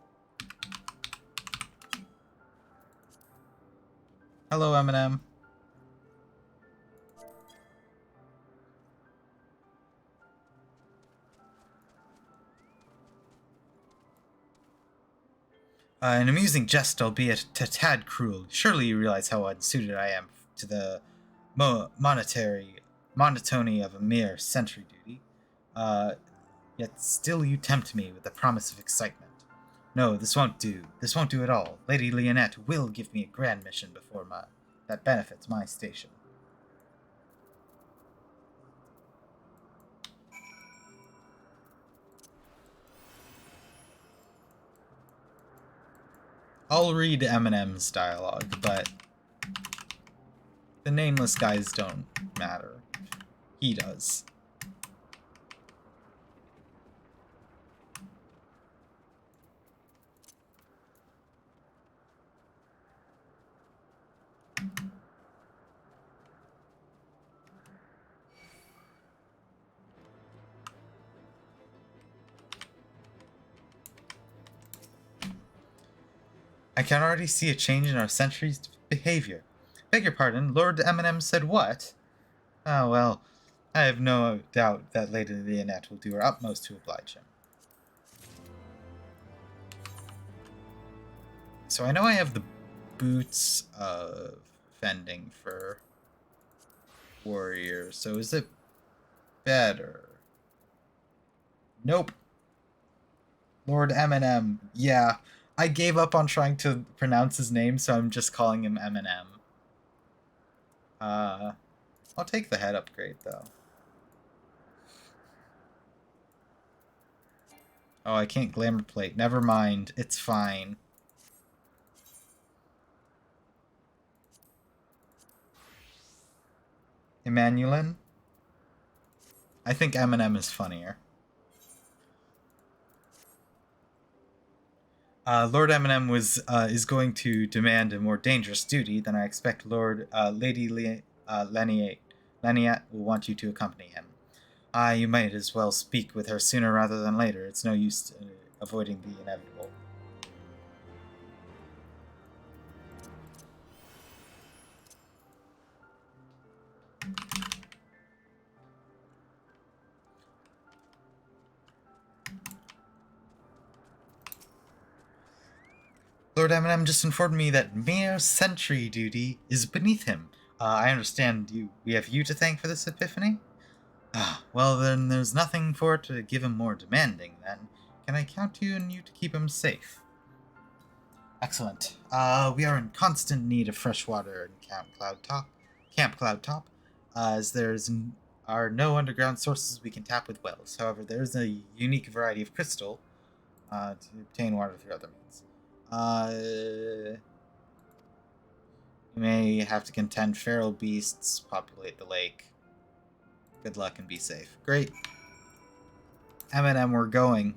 Hello, Eminem. An amusing jest, albeit a tad cruel. Surely you realize how unsuited I am to the monotony of a mere sentry duty. Yet still you tempt me with the promise of excitement. No, this won't do. This won't do at all. Lady Leonette will give me a grand mission before that benefits my station. I'll read Eminem's dialogue, but the nameless guys don't matter. He does. I can already see a change in our sentry's behavior. Beg your pardon, Lord Eminem said what? Oh, well, I have no doubt that Lady Leonette will do her utmost to oblige him. So I know I have the boots of fending for warrior, so is it better? Nope. Lord Eminem, yeah. I gave up on trying to pronounce his name, so I'm just calling him Eminem. I'll take the head upgrade, though. Oh, I can't glamour plate. Never mind. It's fine. Emmanuelin? I think Eminem is funnier. Lord Eminem is going to demand a more dangerous duty than I expect Lady Leniette will want you to accompany him. You might as well speak with her sooner rather than later. It's no use avoiding the inevitable. Lord Eminem just informed me that mere sentry duty is beneath him. I understand we have you to thank for this epiphany? Well, then there's nothing for it to give him more demanding, then. Can I count on you to keep him safe? Excellent. We are in constant need of fresh water in Camp Cloud Top, as are no underground sources we can tap with wells. However, there is a unique variety of crystal to obtain water through other means. You may have to contend feral beasts populate the lake. Good luck and be safe. Great. Eminem, we're going.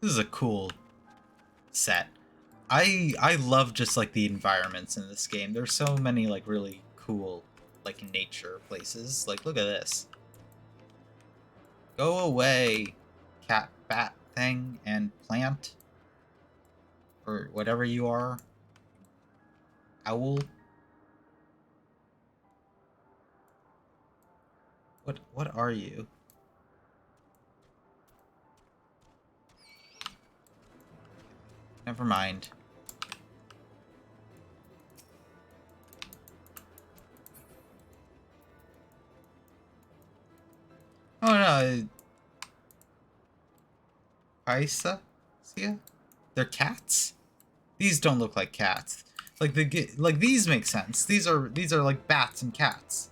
This is a cool set. I love just like the environments in this game. There's so many like really cool like nature places. Like look at this. Go away, cat bat thing and plant. Or whatever you are. Owl. What are you? Never mind. Oh no. Paisa? See? They're cats? These don't look like cats. Like these make sense. These are like bats and cats.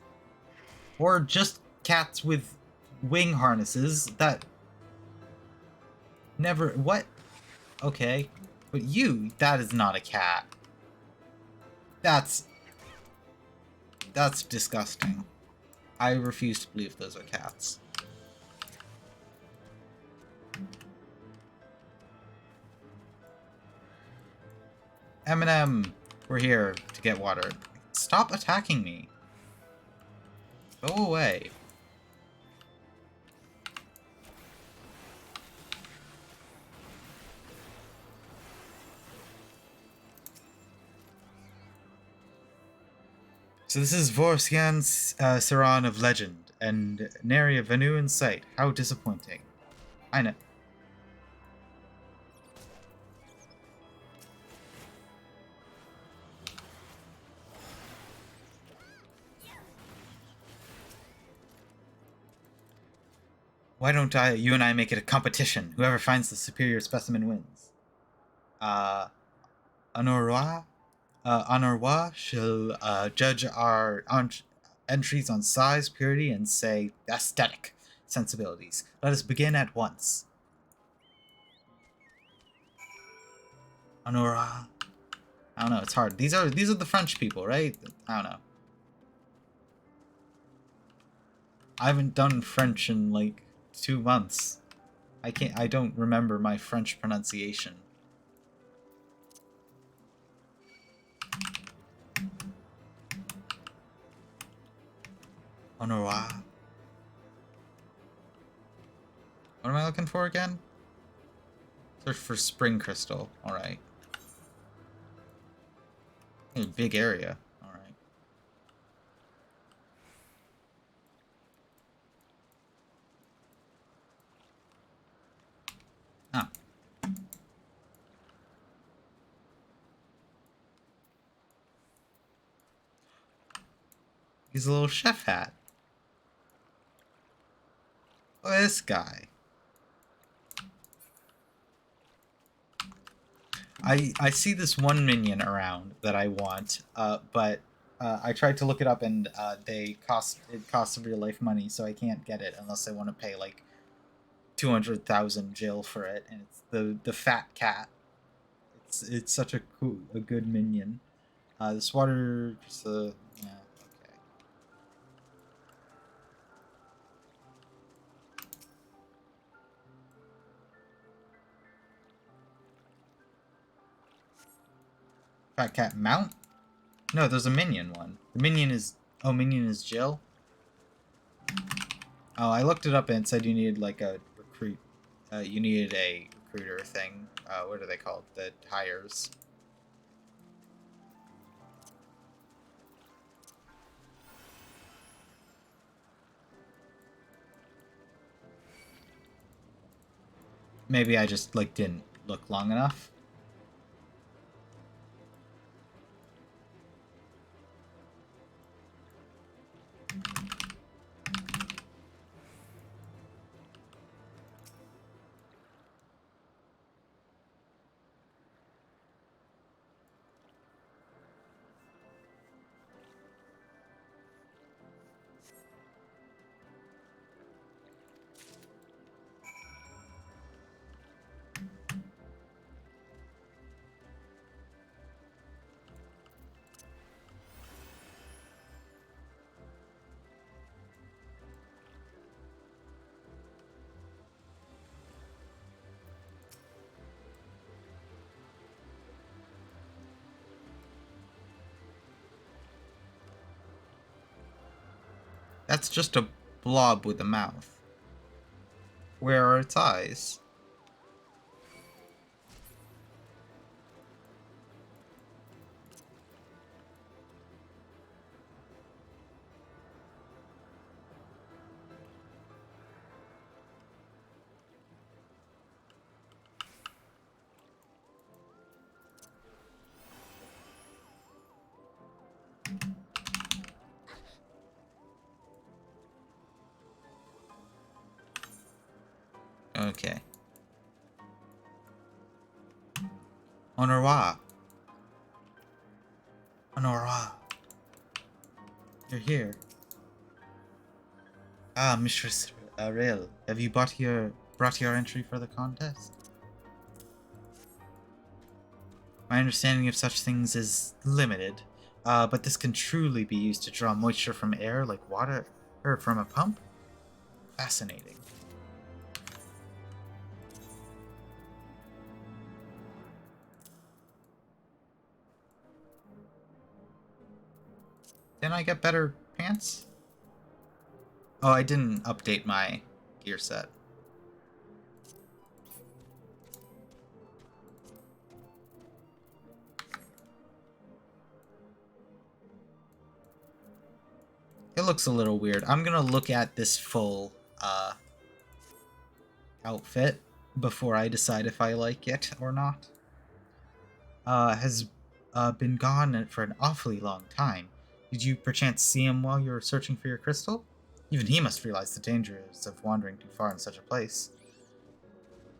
Or just cats with wing harnesses that never what? Okay. But that is not a cat. That's disgusting. I refuse to believe those are cats. Eminem, we're here to get water. Stop attacking me. Go away. So this is Vorsian Saran of legend, and nary a Venu in sight. How disappointing. I know. Why don't you and I make it a competition? Whoever finds the superior specimen wins. Honorwa shall judge our entries on size, purity, and say aesthetic sensibilities. Let us begin at once. Honora. I don't know, it's hard. These are the French people, right? I don't know. I haven't done French in like 2 months. I don't remember my French pronunciation. Honora. What am I looking for again? Search for spring crystal. Alright. A big area. Alright. Ah. He's a little chef hat. Oh, this guy. I see this one minion around that I want, but I tried to look it up, and it costs real life money, so I can't get it unless I want to pay like 200,000 Jill for it. And it's the fat cat. It's such a good minion. This water just yeah, okay. Fat cat mount? No, there's a minion one. The minion is minion is Jill. Oh, I looked it up and it said you needed like a recruit. You needed a recruiter thing. What are they called? The hires. Maybe I just like didn't look long enough. That's just a blob with a mouth. Where are its eyes? Okay. Honorwa. Honorwa. You're here. Ah, Mistress Ariel, have you brought your entry for the contest? My understanding of such things is limited, but this can truly be used to draw moisture from air like water or from a pump? Fascinating. Didn't I get better pants? Oh, I didn't update my gear set. It looks a little weird. I'm gonna look at this full outfit before I decide if I like it or not. Has been gone for an awfully long time. Did you perchance see him while you were searching for your crystal? Even he must realize the dangers of wandering too far in such a place.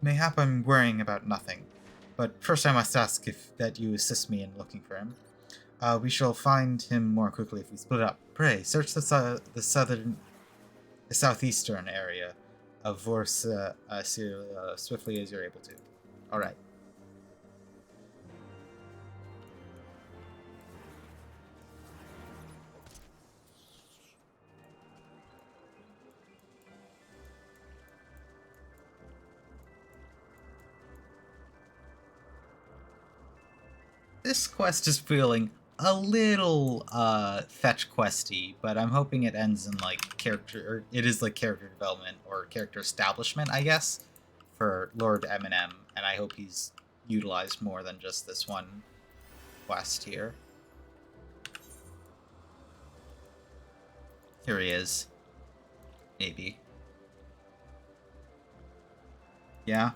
Mayhap I'm worrying about nothing, but first I must ask that you assist me in looking for him. We shall find him more quickly if we split up. Pray, search the southeastern area of Vors swiftly as you're able to. Alright. This quest is feeling a little fetch questy, but I'm hoping it ends in like character development or character establishment, I guess, for Lord Eminem, and I hope he's utilized more than just this one quest here. Here he is. Maybe. Yeah.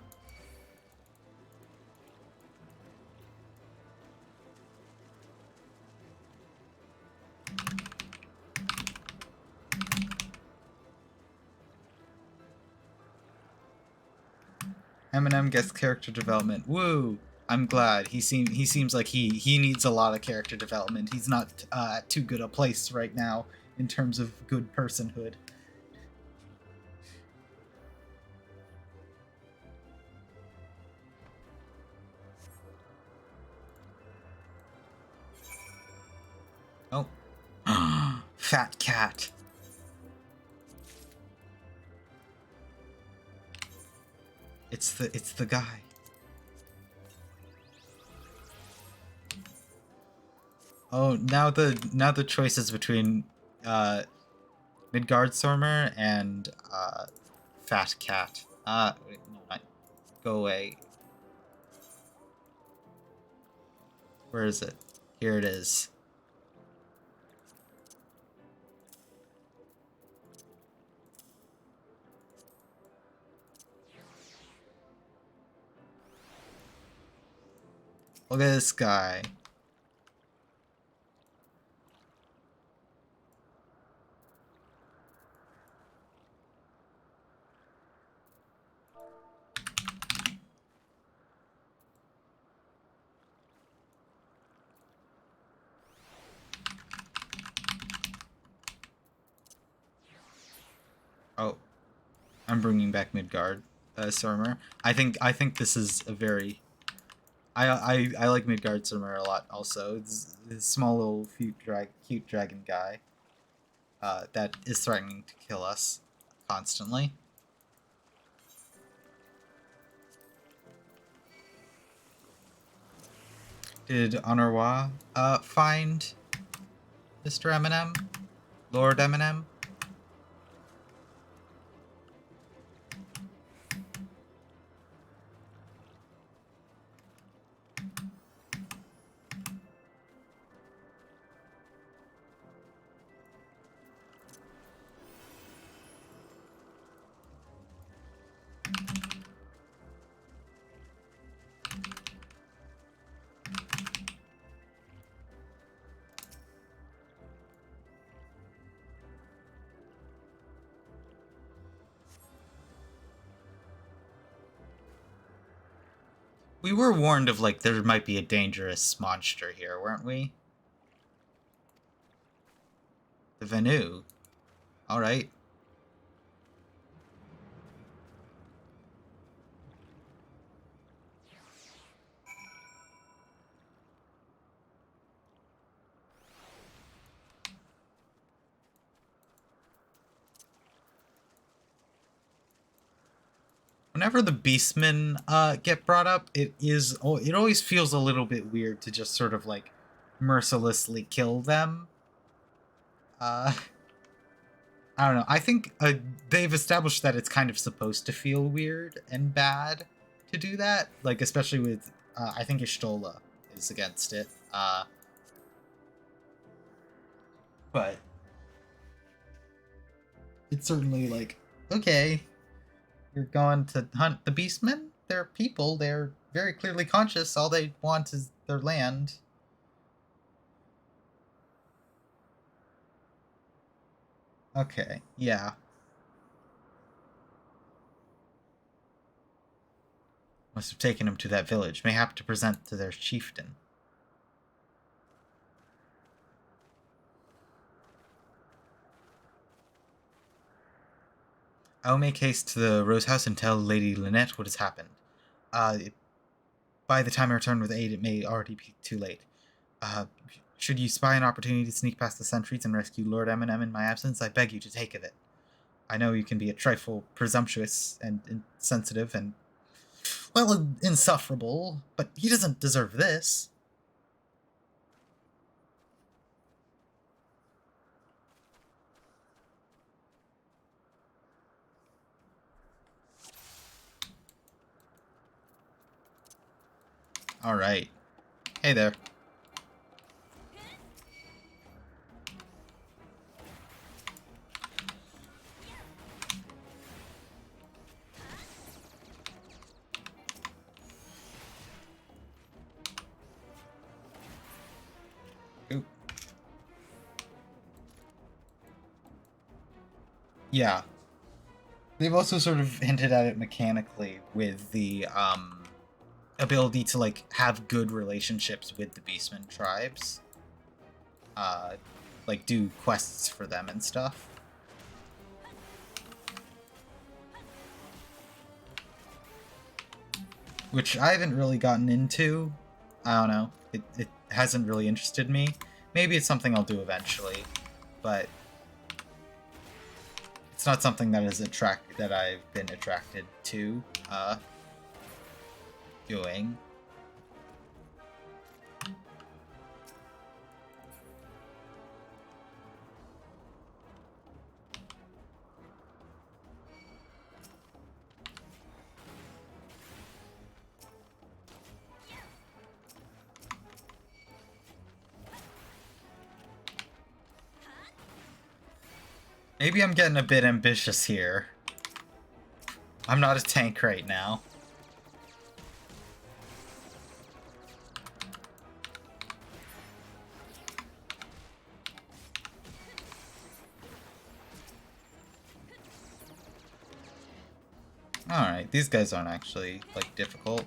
Eminem gets character development. Woo! I'm glad. He seems like he needs a lot of character development. He's not at too good a place right now in terms of good personhood. Oh. Fat cat. It's the guy. Oh, now the choice is between Midgard Stormer and Fat Cat. Wait, no, go away. Where is it? Here it is. Look at this guy. Oh, I'm bringing back Midgard Stormer. I think this is a very I like Midgard Stormer a lot. Also, it's this small little cute dragon guy that is threatening to kill us constantly. Did Honorwa find Mr. Eminem? Lord Eminem? We were warned of, like, there might be a dangerous monster here, weren't we? The Venu. Alright. Whenever the Beastmen get brought up, it always feels a little bit weird to just sort of like mercilessly kill them. I don't know. I think they've established that it's kind of supposed to feel weird and bad to do that. Like, especially with, I think Ishtola is against it. But it's certainly like, okay, you're going to hunt the Beastmen? They're people. They're very clearly conscious. All they want is their land. Okay, yeah. Must have taken him to that village, mayhap to present to their chieftain. I will make haste to the Rose House and tell Lady Lynette what has happened. By the time I return with aid, it may already be too late. Should you spy an opportunity to sneak past the sentries and rescue Lord Eminem in my absence, I beg you to take of it. I know you can be a trifle presumptuous and insensitive and, well, insufferable, but he doesn't deserve this. Alright. Hey there. Oop. Yeah. They've also sort of hinted at it mechanically with the ability to like have good relationships with the Beastmen tribes. Like do quests for them and stuff. Which I haven't really gotten into. I don't know. It hasn't really interested me. Maybe it's something I'll do eventually, but it's not something that I've been attracted to doing. Maybe I'm getting a bit ambitious here. I'm not a tank right now. Alright, these guys aren't actually, like, difficult.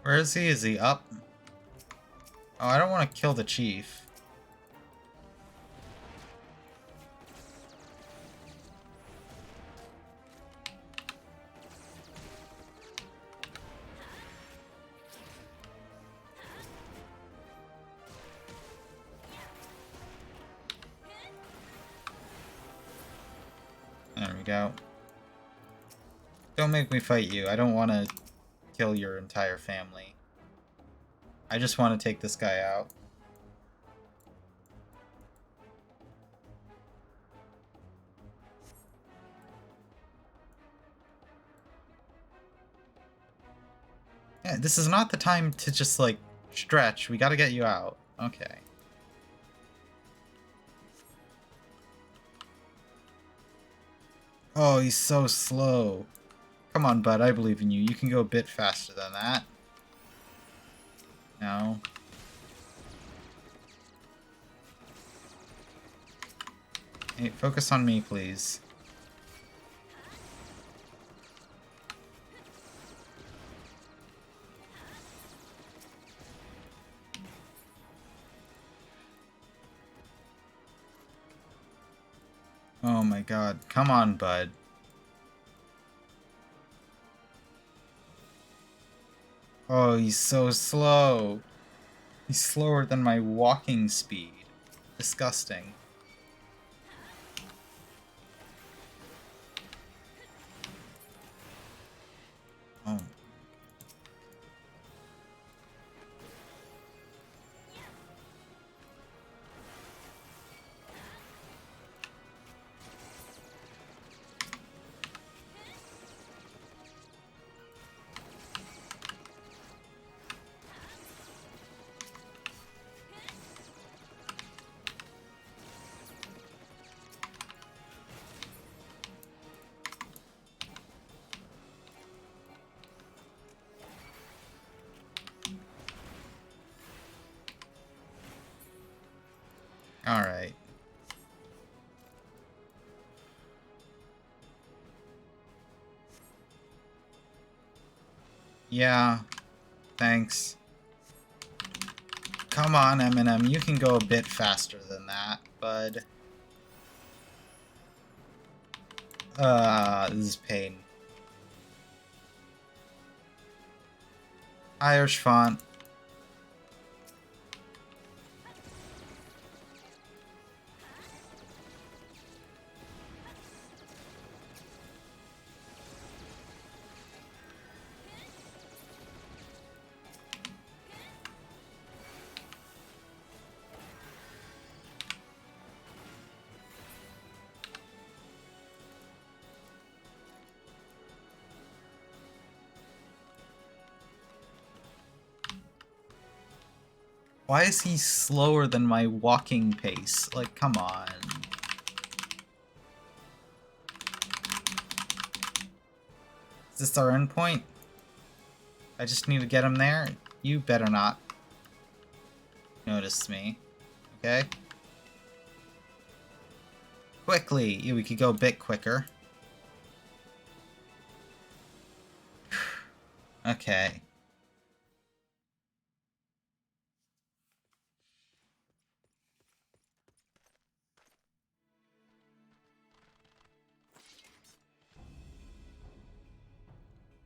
Where is he? Is he up? Oh, I don't want to kill the chief. There we go. Don't make me fight you. I don't want to kill your entire family. I just want to take this guy out. Yeah, this is not the time to just, like, stretch. We gotta get you out. Okay. Oh, he's so slow. Come on, bud, I believe in you. You can go a bit faster than that. No. Hey, focus on me, please. Oh my god. Come on, bud. Oh, he's so slow. He's slower than my walking speed. Disgusting. Oh. Alright. Yeah. Thanks. Come on, Eminem. You can go a bit faster than that, bud. This is pain. Irish font. Why is he slower than my walking pace? Like, come on. Is this our endpoint? I just need to get him there? You better not notice me. Okay? Quickly! Yeah, we could go a bit quicker. Okay.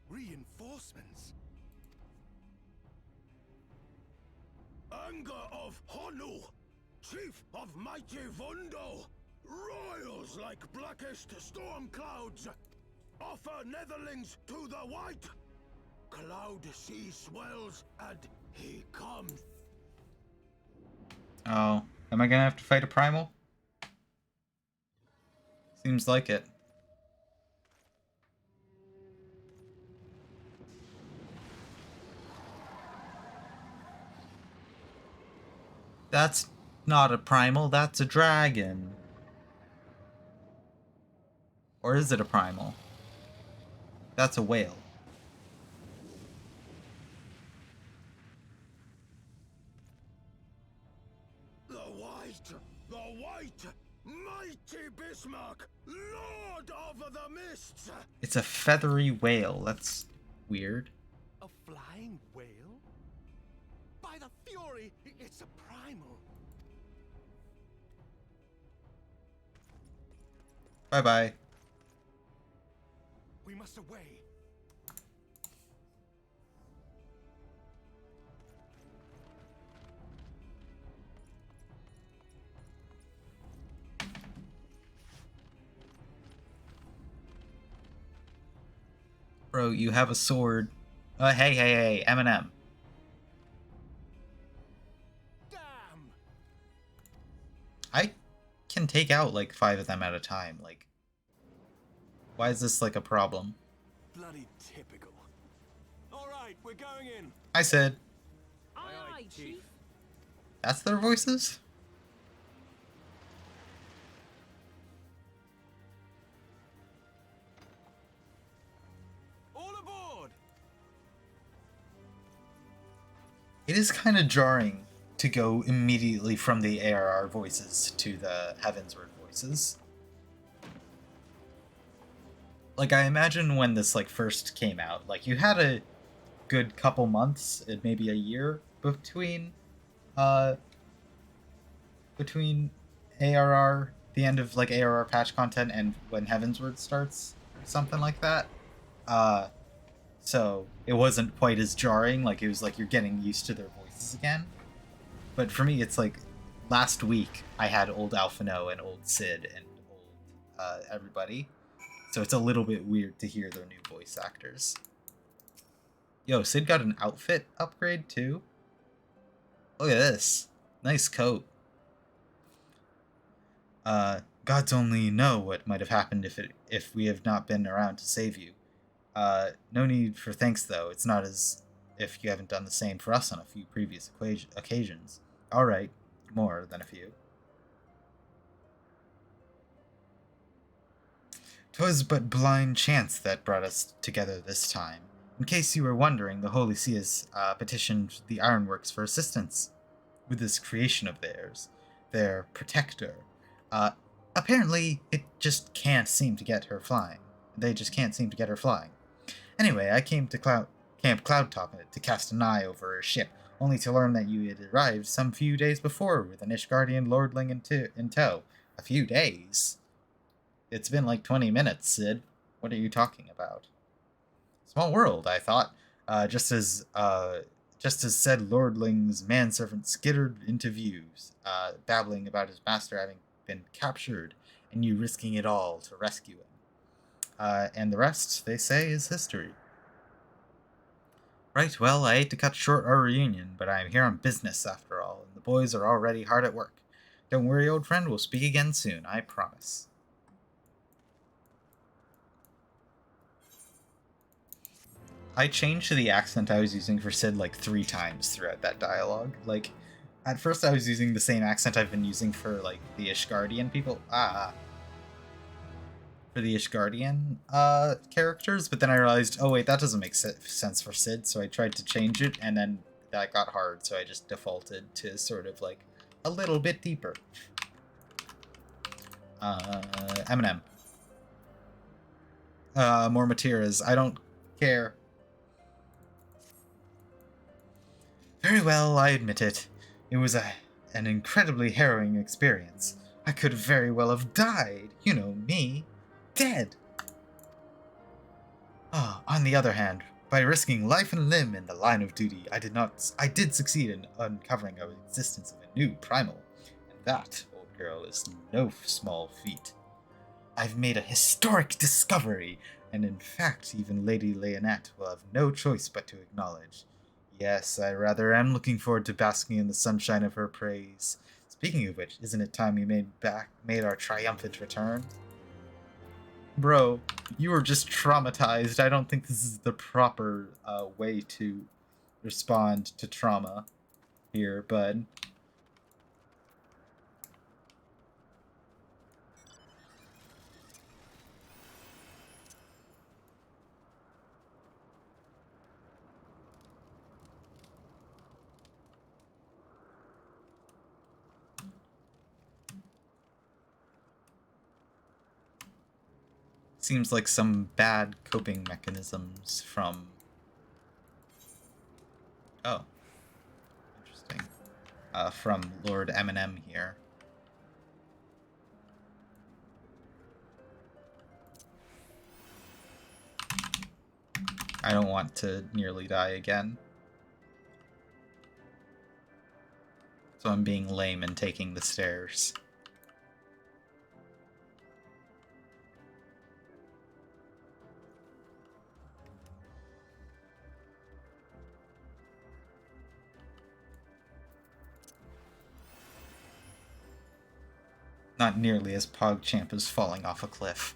Reinforcements? Anger of Honu, chief of mighty Vundo, royals like blackest storm clouds, offer netherlings to the white. Cloud sea swells, and he comes. Oh, am I gonna have to fight a primal? Seems like it. That's not a primal, that's a dragon. Or is it a primal? That's a whale. The white, mighty Bismarck, lord of the mists. It's a feathery whale, that's weird. A flying whale? By the fury, it's a primal. Bye-bye. We must away. Bro, you have a sword. Hey, Eminem. Damn! I can take out like 5 of them at a time. Like, why is this like a problem? Bloody typical. Alright, we're going in. I said, Aye, Chief. that's their voices? All aboard! It is kind of jarring to go immediately from the ARR voices to the Heavensward voices. Like, I imagine when this, like, first came out, like, you had a good couple months, maybe a year, between ARR, the end of, like, ARR patch content and when Heavensward starts, or something like that. So it wasn't quite as jarring, like, it was like you're getting used to their voices again. But for me, it's like, last week, I had old Alphino and old Sid and old everybody. So it's a little bit weird to hear their new voice actors. Yo, Sid got an outfit upgrade too? Look at this. Nice coat. Gods only know what might have happened if we have not been around to save you. No need for thanks though. It's not as if you haven't done the same for us on a few previous occasions. Alright, more than a few. 'Twas but blind chance that brought us together this time. In case you were wondering, the Holy See has petitioned the Ironworks for assistance with this creation of theirs, their protector. Apparently, it just can't seem to get her flying. They just can't seem to get her flying. Anyway, I came to Camp Cloudtop to cast an eye over her ship, only to learn that you had arrived some few days before with an Ishgardian lordling in tow. A few days? It's been like 20 minutes, Sid. What are you talking about? Small world, I thought. Just as said lordling's manservant skittered into views, babbling about his master having been captured, and you risking it all to rescue him. And the rest, they say, is history. Right, well, I hate to cut short our reunion, but I am here on business after all, and the boys are already hard at work. Don't worry, old friend, we'll speak again soon, I promise. I changed the accent I was using for Sid like 3 times throughout that dialogue. Like, At first I was using the same accent I've been using for, like, the Ishgardian people. For the Ishgardian characters, but then I realized, oh wait, that doesn't make sense for Cid, so I tried to change it, and then that got hard, so I just defaulted to sort of, like, a little bit deeper. Eminem. More Materas. I don't care. Very well, I admit it. It was an incredibly harrowing experience. I could very well have died. You know me. Dead. On the other hand, by risking life and limb in the line of duty, I did succeed in uncovering the existence of a new primal. And that, old girl, is no small feat. I've made a historic discovery, and in fact, even Lady Leonette will have no choice but to acknowledge. Yes, I rather am looking forward to basking in the sunshine of her praise. Speaking of which, isn't it time we made our triumphant return? Bro, you were just traumatized. I don't think this is the proper way to respond to trauma here, bud. Seems like some bad coping mechanisms from... Oh. Interesting. From Lord Eminem here. I don't want to nearly die again. So I'm being lame and taking the stairs. Not nearly as PogChamp as falling off a cliff.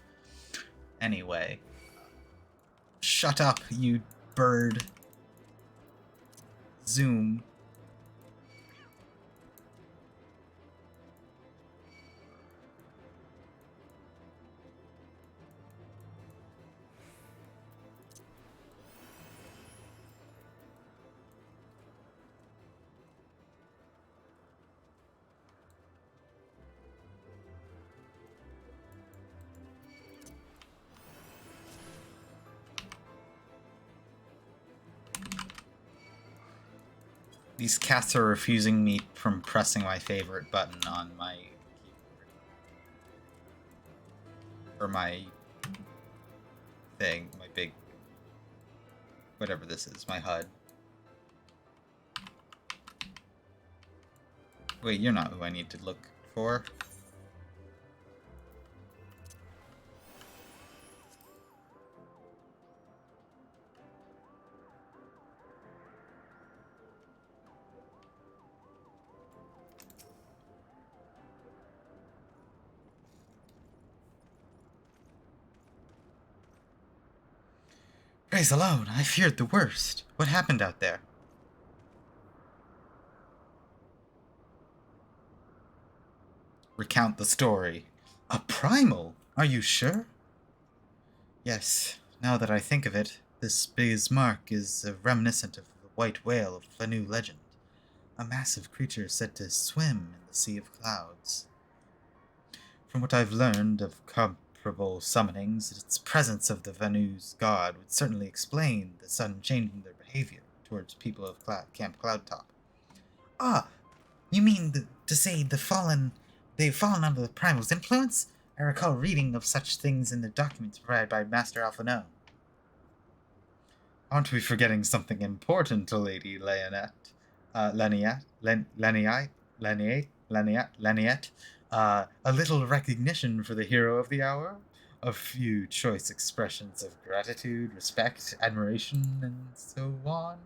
Anyway. Shut up, you bird. Zoom. These cats are refusing me from pressing my favorite button on my keyboard. Or my thing, my big... whatever this is, my HUD. Wait, you're not who I need to look for. Praise alone, I feared the worst. What happened out there? Recount the story. A primal? Are you sure? Yes, now that I think of it, this Bismarck is reminiscent of the white whale of Fanu legend. A massive creature said to swim in the sea of clouds. From what I've learned of comparable summonings, its presence of the Vanu's god would certainly explain the sudden change in their behavior towards people of Camp Cloudtop. Ah, you mean to say they've fallen under the primal's influence? I recall reading of such things in the documents provided by Master Alphano. Aren't we forgetting something important, Lady Leonette? Leniette? A little recognition for the hero of the hour? A few choice expressions of gratitude, respect, admiration, and so on?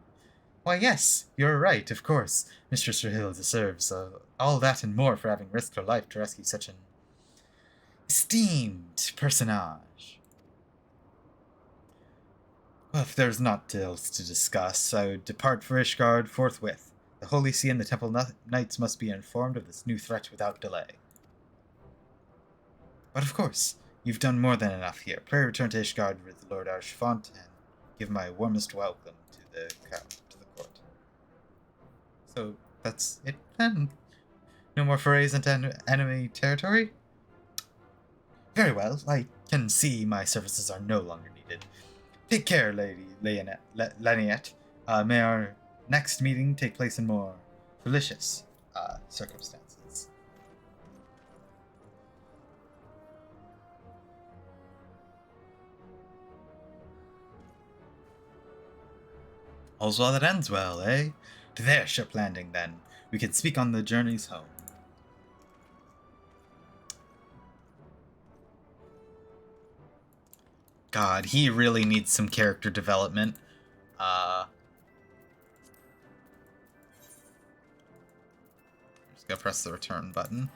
Why, yes, you're right, of course. Mistress Rahil deserves all that and more for having risked her life to rescue such an esteemed personage. Well, if there's not else to discuss, I would depart for Ishgard forthwith. The Holy See and the Temple Knights must be informed of this new threat without delay. But of course, you've done more than enough here. Pray return to Ishgard with Lord Archfont and give my warmest welcome to the court. So that's it then? No more forays into enemy territory? Very well, I can see my services are no longer needed. Take care, Lady Laniette. May our next meeting take place in more delicious circumstances. All's well that ends well, eh? To their ship landing, then. We can speak on the journeys home. God, he really needs some character development. Just gotta press the return button.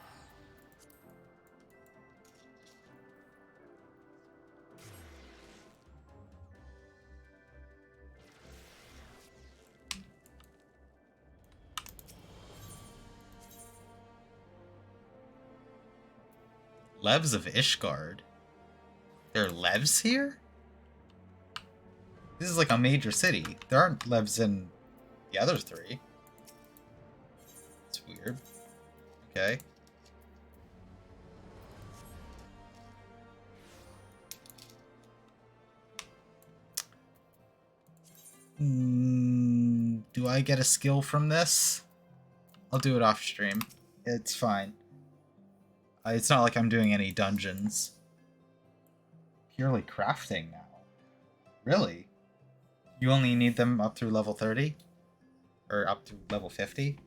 Levs of Ishgard. There are Levs here? This is like a major city. There aren't Levs in the other three. It's weird. Okay. Do I get a skill from this? I'll do it off stream. It's fine. It's not like I'm doing any dungeons. Purely crafting now. Really? You only need them up through level 30? Or up to level 50?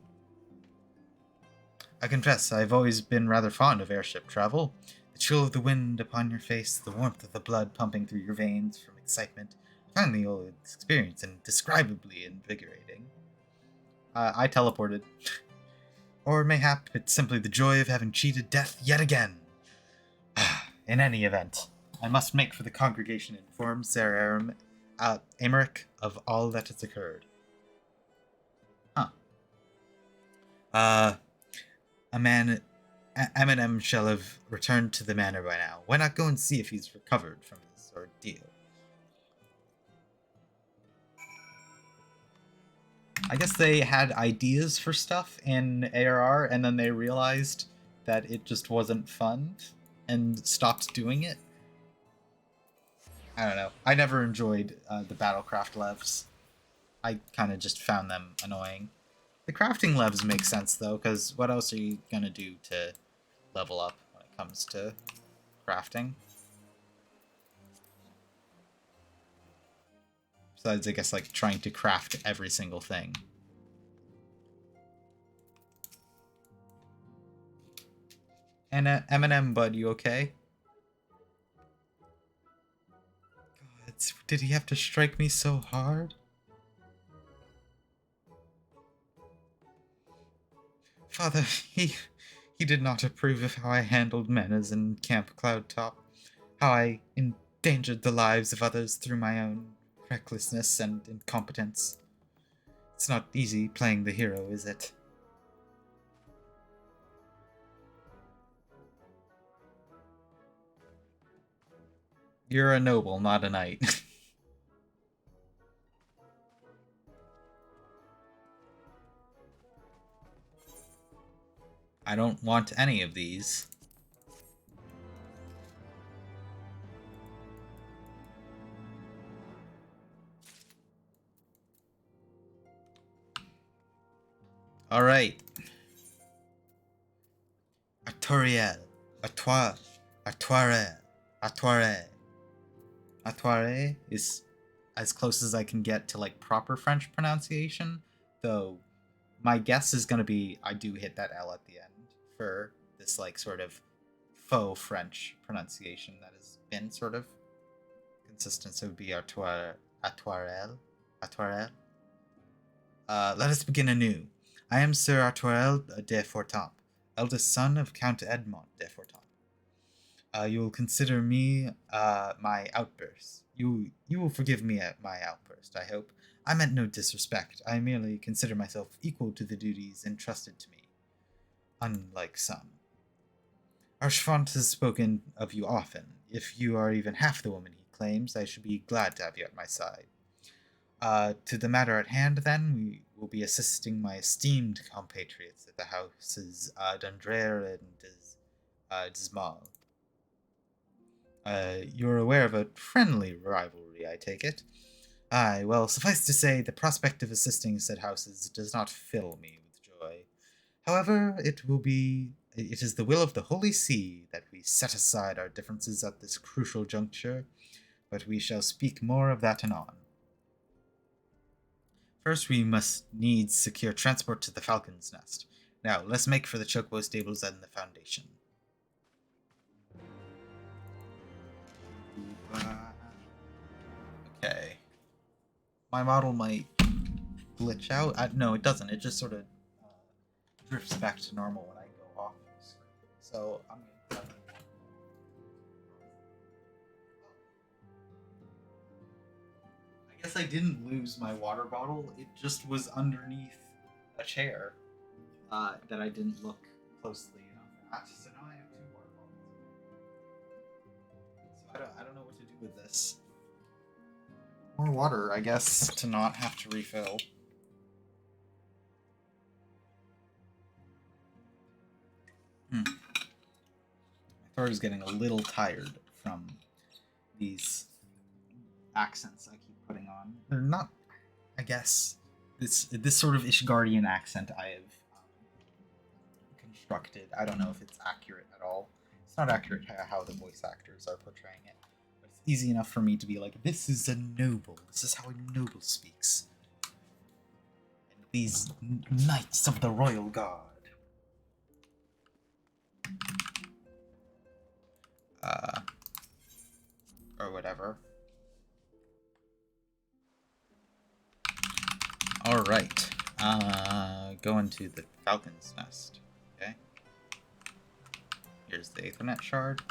I confess, I've always been rather fond of airship travel. The chill of the wind upon your face, the warmth of the blood pumping through your veins from excitement. I find the old experience indescribably invigorating. I teleported. Or mayhap it's simply the joy of having cheated death yet again. In any event, I must make for the congregation and inform Sir Aymeric of all that has occurred. Eminem shall have returned to the manor by now. Why not go and see if he's recovered from his ordeal? I guess they had ideas for stuff in ARR, and then they realized that it just wasn't fun, and stopped doing it. I don't know. I never enjoyed the Battlecraft levs. I kind of just found them annoying. The crafting levs make sense, though, because what else are you going to do to level up when it comes to crafting? Besides, I guess, like, trying to craft every single thing. And Eminem, bud, you okay? God, did he have to strike me so hard? Father, he did not approve of how I handled Menas in Camp Cloudtop, how I endangered the lives of others through my own recklessness and incompetence. It's not easy playing the hero, is it? You're a noble, not a knight. I don't want any of these. All right. Artoriel. Atoire is as close as I can get to like proper French pronunciation, though my guess is gonna be I do hit that L at the end for this like sort of faux French pronunciation that has been sort of consistent. So it would be Atoirel. Let us begin anew. I am Sir Artoirel de Fortamp, eldest son of Count Edmond de Fortamp. You will consider me my outburst. You will forgive me at my outburst, I hope. I meant no disrespect. I merely consider myself equal to the duties entrusted to me, unlike some. Archfont has spoken of you often. If you are even half the woman he claims, I should be glad to have you at my side. To the matter at hand, then, we will be assisting my esteemed compatriots at the houses Dundrere and Dismal. You're aware of a friendly rivalry, I take it? Aye, well, suffice to say, the prospect of assisting said houses does not fill me with joy. However, it is the will of the Holy See that we set aside our differences at this crucial juncture, but we shall speak more of that anon. First, we must needs secure transport to the Falcon's Nest. Now, let's make for the Chocobo stables and the Foundation. Okay. My model might glitch out. No, it doesn't. It just sort of drifts back to normal when I go off the screen. So I'm going to... I guess I didn't lose my water bottle. It just was underneath a chair that I didn't look closely enough at. So now I have 2 water bottles. So I don't know what to do with this. More water, I guess, to not have to refill. My throat is getting a little tired from these accents I keep putting on. They're not, I guess, this sort of Ishgardian accent I have constructed. I don't know if it's accurate at all. It's not accurate how the voice actors are portraying it. But it's easy enough for me to be like, this is a noble. This is how a noble speaks. And these knights of the royal guard. Or whatever. Alright. Going to the Falcon's Nest. Okay. Here's the Aethernet shard.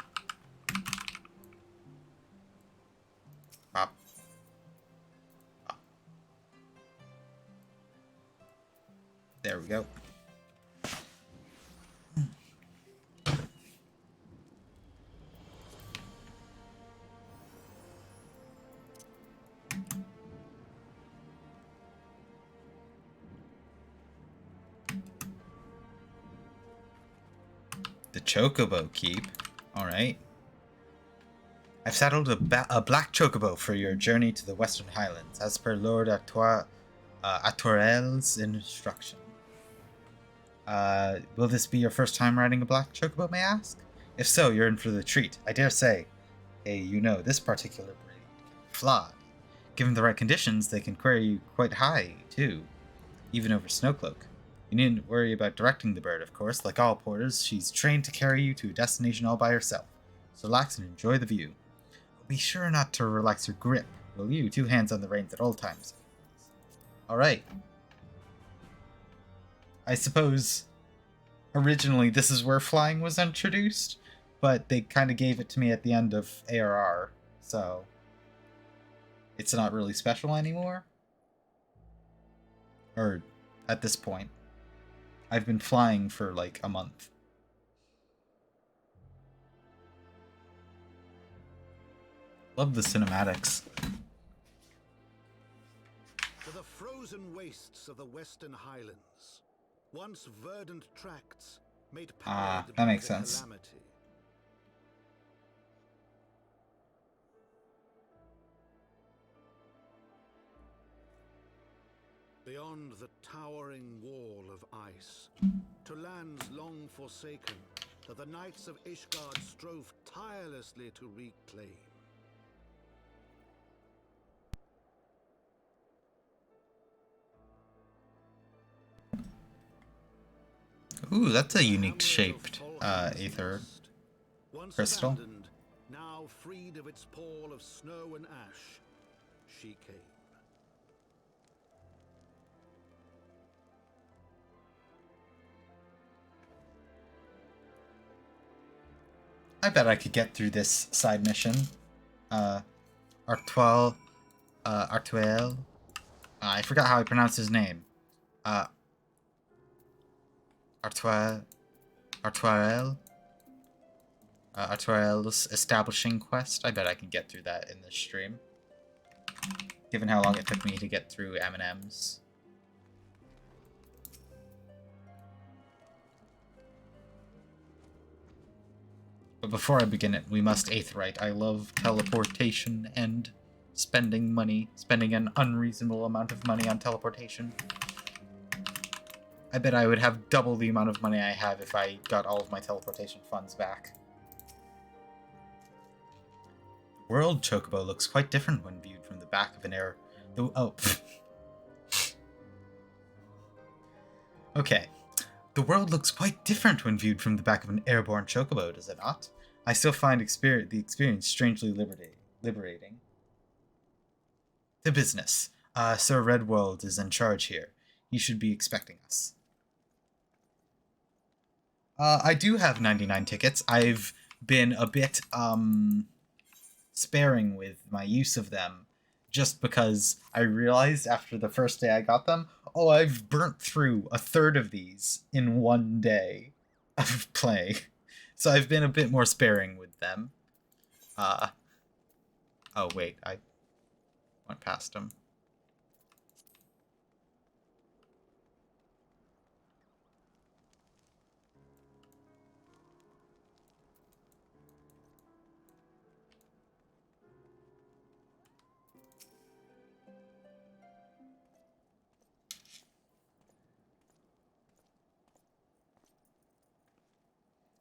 Pop. Pop. There we go. The Chocobo Keep. Alright. I've saddled a black Chocobo for your journey to the Western Highlands, as per Lord Atourel's instruction. Will this be your first time riding a black Chocobo, may I ask? If so, you're in for the treat. I dare say, you know, this particular breed can fly. Given the right conditions, they can carry you quite high, too, even over Snowcloak. You needn't worry about directing the bird, of course. Like all porters, she's trained to carry you to a destination all by herself. So relax and enjoy the view. Be sure not to relax your grip, will you? 2 hands on the reins at all times. Alright. I suppose originally this is where flying was introduced, but they kind of gave it to me at the end of ARR, so it's not really special anymore. Or at this point. I've been flying for like a month. Love the cinematics. To the frozen wastes of the Western Highlands, once verdant tracts made pallid that by makes the sense. calamity. Beyond the towering wall of ice, to lands long forsaken, that the knights of Ishgard strove tirelessly to reclaim. Ooh, that's a unique shaped aether Once crystal. abandoned, now freed of its pall of snow and ash, she came. I bet I could get through this side mission. Artuel. I forgot how I pronounce his name. Artois... Artoirel? Artoirel's establishing quest. I bet I can get through that in this stream. Given how long it took me to get through M&M's. But before I begin it, we must aetheryte. I love teleportation and spending money. Spending an unreasonable amount of money on teleportation. I bet I would have double the amount of money I have if I got all of my teleportation funds back. The world chocobo looks quite different when viewed from the back of an air... Oh. Okay. The world looks quite different when viewed from the back of an airborne chocobo, does it not? I still find the experience strangely liberating. To business. Sir Redworld is in charge here. He should be expecting us. I do have 99 tickets. I've been a bit, sparing with my use of them, just because I realized after the first day I got them, oh, I've burnt through a third of these in one day of play. So I've been a bit more sparing with them. Oh wait, I went past them.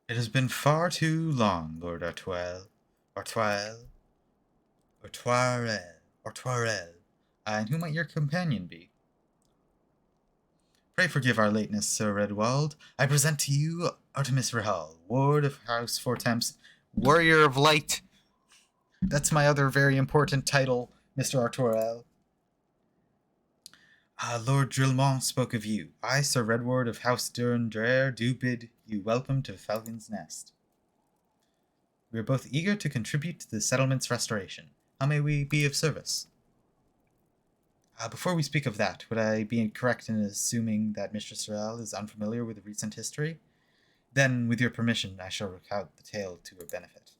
It has been far too long, Lord Artoirel. And who might your companion be? Pray forgive our lateness, Sir Redwald. I present to you Artemis Rahal, Ward of House Four Temps, Warrior of Light. That's my other very important title, Mr. Artoirel. Lord Drillmont spoke of you. I, Sir Redward of House Durandrere, do bid you welcome to Falcon's Nest. We are both eager to contribute to the settlement's restoration. How may we be of service? Before we speak of that, would I be correct in assuming that Mistress Rael is unfamiliar with recent history? Then, with your permission, I shall recount the tale to her benefit.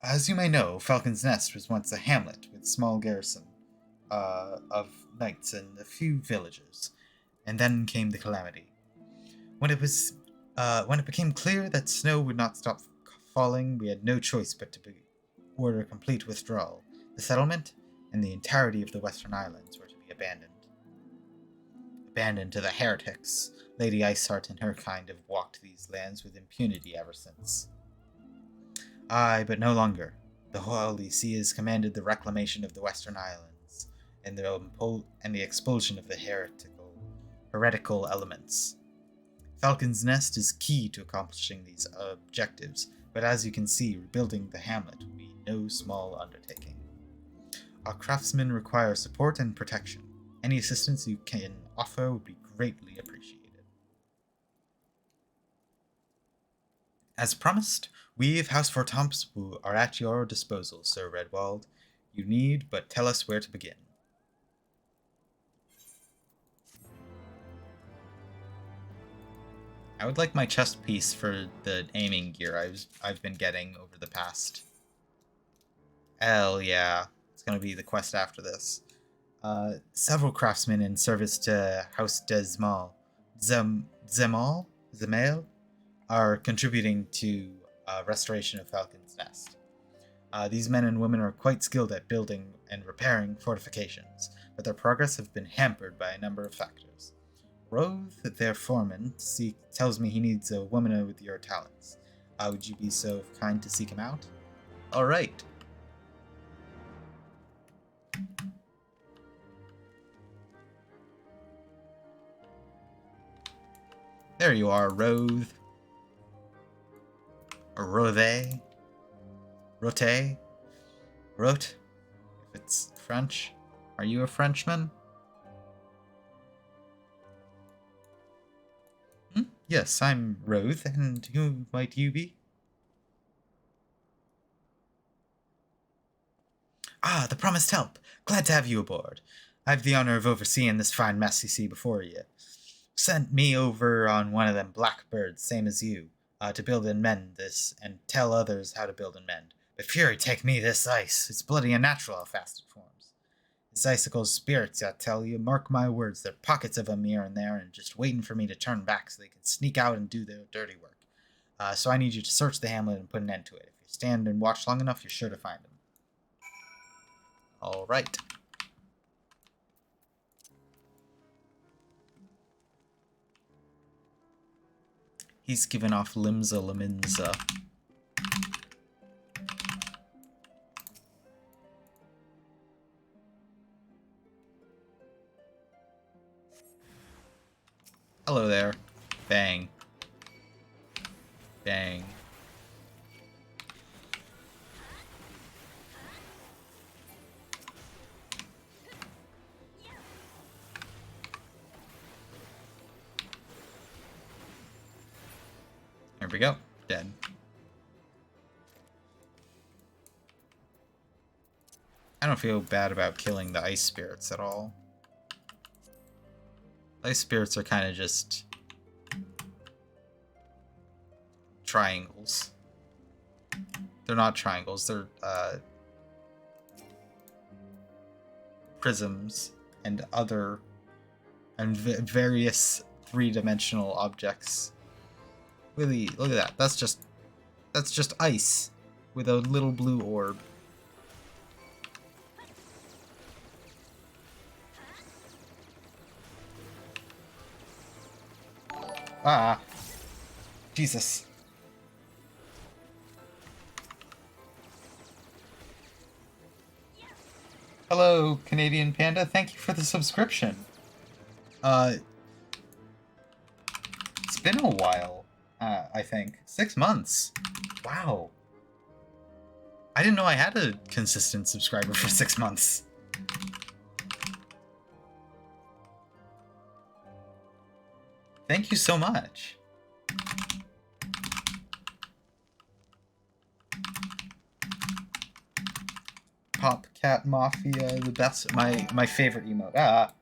As you may know, Falcon's Nest was once a hamlet with small garrison of knights and a few villagers, and then came the calamity. When it became clear that snow would not stop falling, we had no choice but to order complete withdrawal. The settlement and the entirety of the Western Islands were to be abandoned. Abandoned to the heretics. Lady Iceheart and her kind have walked these lands with impunity ever since. Aye, but no longer. The Holy See has commanded the reclamation of the Western Islands and the expulsion of the heretical elements. Falcon's Nest is key to accomplishing these objectives, but as you can see, rebuilding the hamlet will be no small undertaking. Our craftsmen require support and protection. Any assistance you can offer would be greatly appreciated. As promised, we of House Four Temps are at your disposal, Sir Redwald. You need but tell us where to begin. I would like my chest piece for the aiming gear I've been getting over the past. Hell yeah. It's going to be the quest after this. Several craftsmen in service to House Desmal, Zemal, are contributing to restoration of Falcon's Nest. These men and women are quite skilled at building and repairing fortifications, but their progress has been hampered by a number of factors. Roth, their foreman, tells me he needs a woman with your talents. Would you be so kind to seek him out? Alright. There you are, Roth. Or Rothe. Rote. Rote. If it's French. Are you a Frenchman? Yes, I'm Roth, and who might you be? the promised help. Glad to have you aboard. I have the honor of overseeing this fine mess you see before you. Sent me over on one of them blackbirds, same as you, to build and mend this, and tell others how to build and mend. But Fury, take me this ice. It's bloody unnatural how fast it forms. This icicle's spirits, I tell you, mark my words, there are pockets of them here and there, and just waiting for me to turn back so they can sneak out and do their dirty work. So I need you to search the hamlet and put an end to it. If you stand and watch long enough, you're sure to find them. Alright. He's given off Limza Laminza. Hello there. Bang. Bang. There we go. Dead. I don't feel bad about killing the ice spirits at all. Ice spirits are kind of just triangles. They're not triangles, they're prisms and other and various three-dimensional objects. Really, look at that. That's just ice with a little blue orb. Ah. Jesus. Hello, Canadian Panda. Thank you for the subscription. It's been a while, I think. 6 months. Wow. I didn't know I had a consistent subscriber for 6 months. Thank you so much. Pop Cat Mafia, the best, my favorite emote. Ah.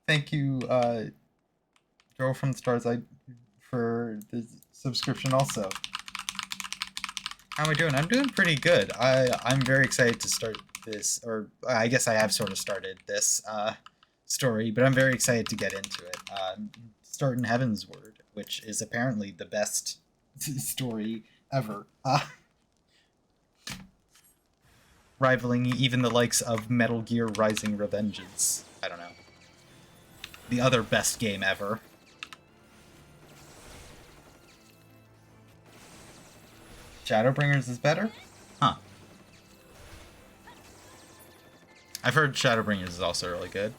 Thank you, Girl from the Stars, for the subscription also. How am I doing? I'm doing pretty good. I'm very excited to start this, or I guess I have sort of started this story, but I'm very excited to get into it. Starting Heavensward, which is apparently the best story ever. Rivaling even the likes of Metal Gear Rising Revengeance. I don't know. The other best game ever. Shadowbringers is better? Huh. I've heard Shadowbringers is also really good.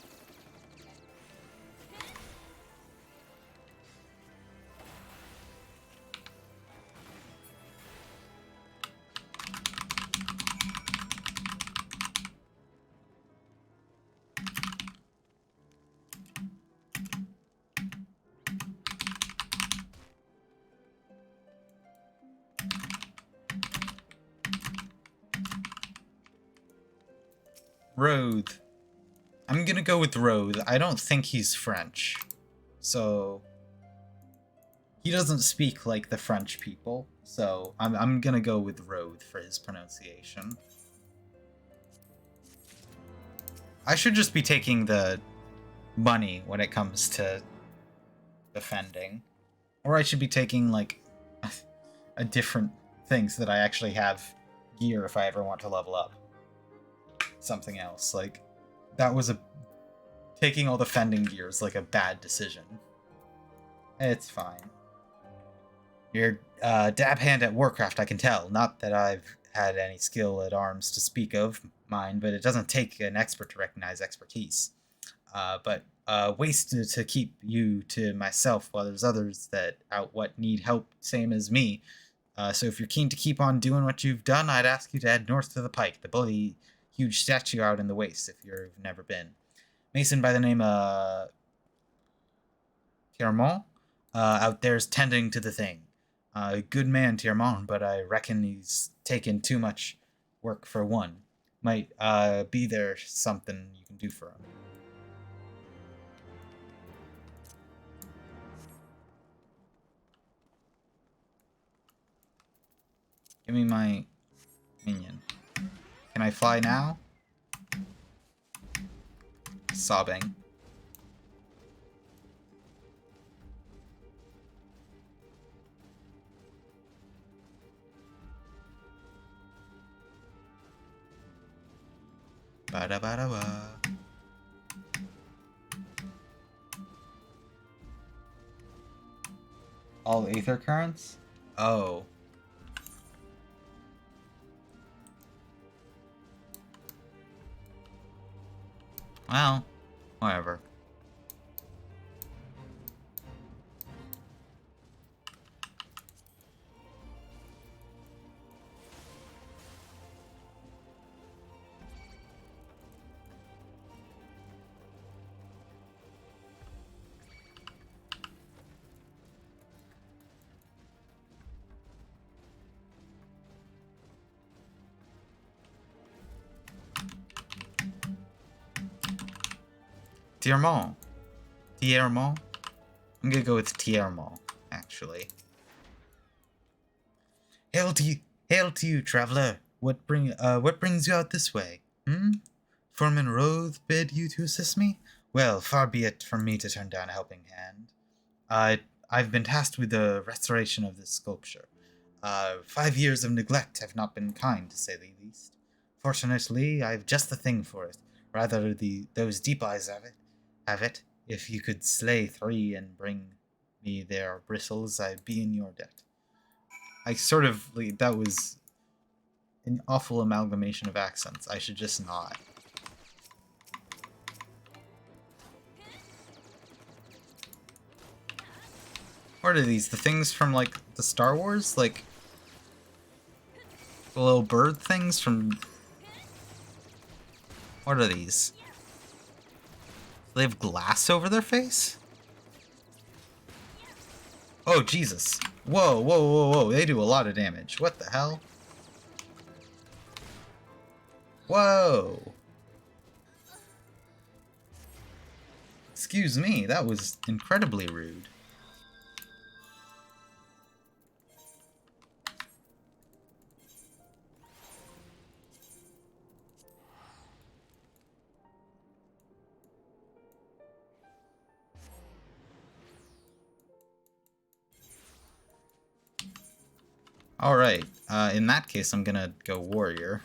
Roth. I'm gonna go with Roth. I don't think he's French. So he doesn't speak like the French people. So I'm gonna go with Roth for his pronunciation. I should just be taking the money when it comes to defending. Or I should be taking like a different things that I actually have gear if I ever want to level up. Something else. Like, that was taking all the fending gear is like a bad decision. It's fine. You're dab hand at Warcraft, I can tell. Not that I've had any skill at arms to speak of mine, but it doesn't take an expert to recognize expertise. But wasted to keep you to myself while there's others that out what need help, same as me. So if you're keen to keep on doing what you've done, I'd ask you to head north to the Pike, the bloody huge statue out in the waste if you've never been. Mason by the name of Piermont out there's tending to the thing. Good man, Tiermont, but I reckon he's taken too much work for one. Might be there something you can do for him. Give me my minion. Can I fly now? Sobbing. Ba-da-ba-da-ba. All aether currents? Oh. Well, whatever. Tiermont. Tiermont? I'm gonna go with Tiermont, actually. Hail to you, traveler. What brings you out this way? Foreman Roth bid you to assist me? Well, far be it from me to turn down a helping hand. I've been tasked with the restoration of this sculpture. 5 years of neglect have not been kind, to say the least. Fortunately, I've just the thing for it. Rather, those deep eyes have it. If you could slay 3 and bring me their bristles, I'd be in your debt. That was an awful amalgamation of accents. I should just not. What are these? The things from, like, the Star Wars? Like, the little bird things from... What are these? They have glass over their face? Oh, Jesus. Whoa, whoa, whoa, whoa. They do a lot of damage. What the hell? Whoa. Excuse me, that was incredibly rude. Alright, in that case I'm gonna go warrior.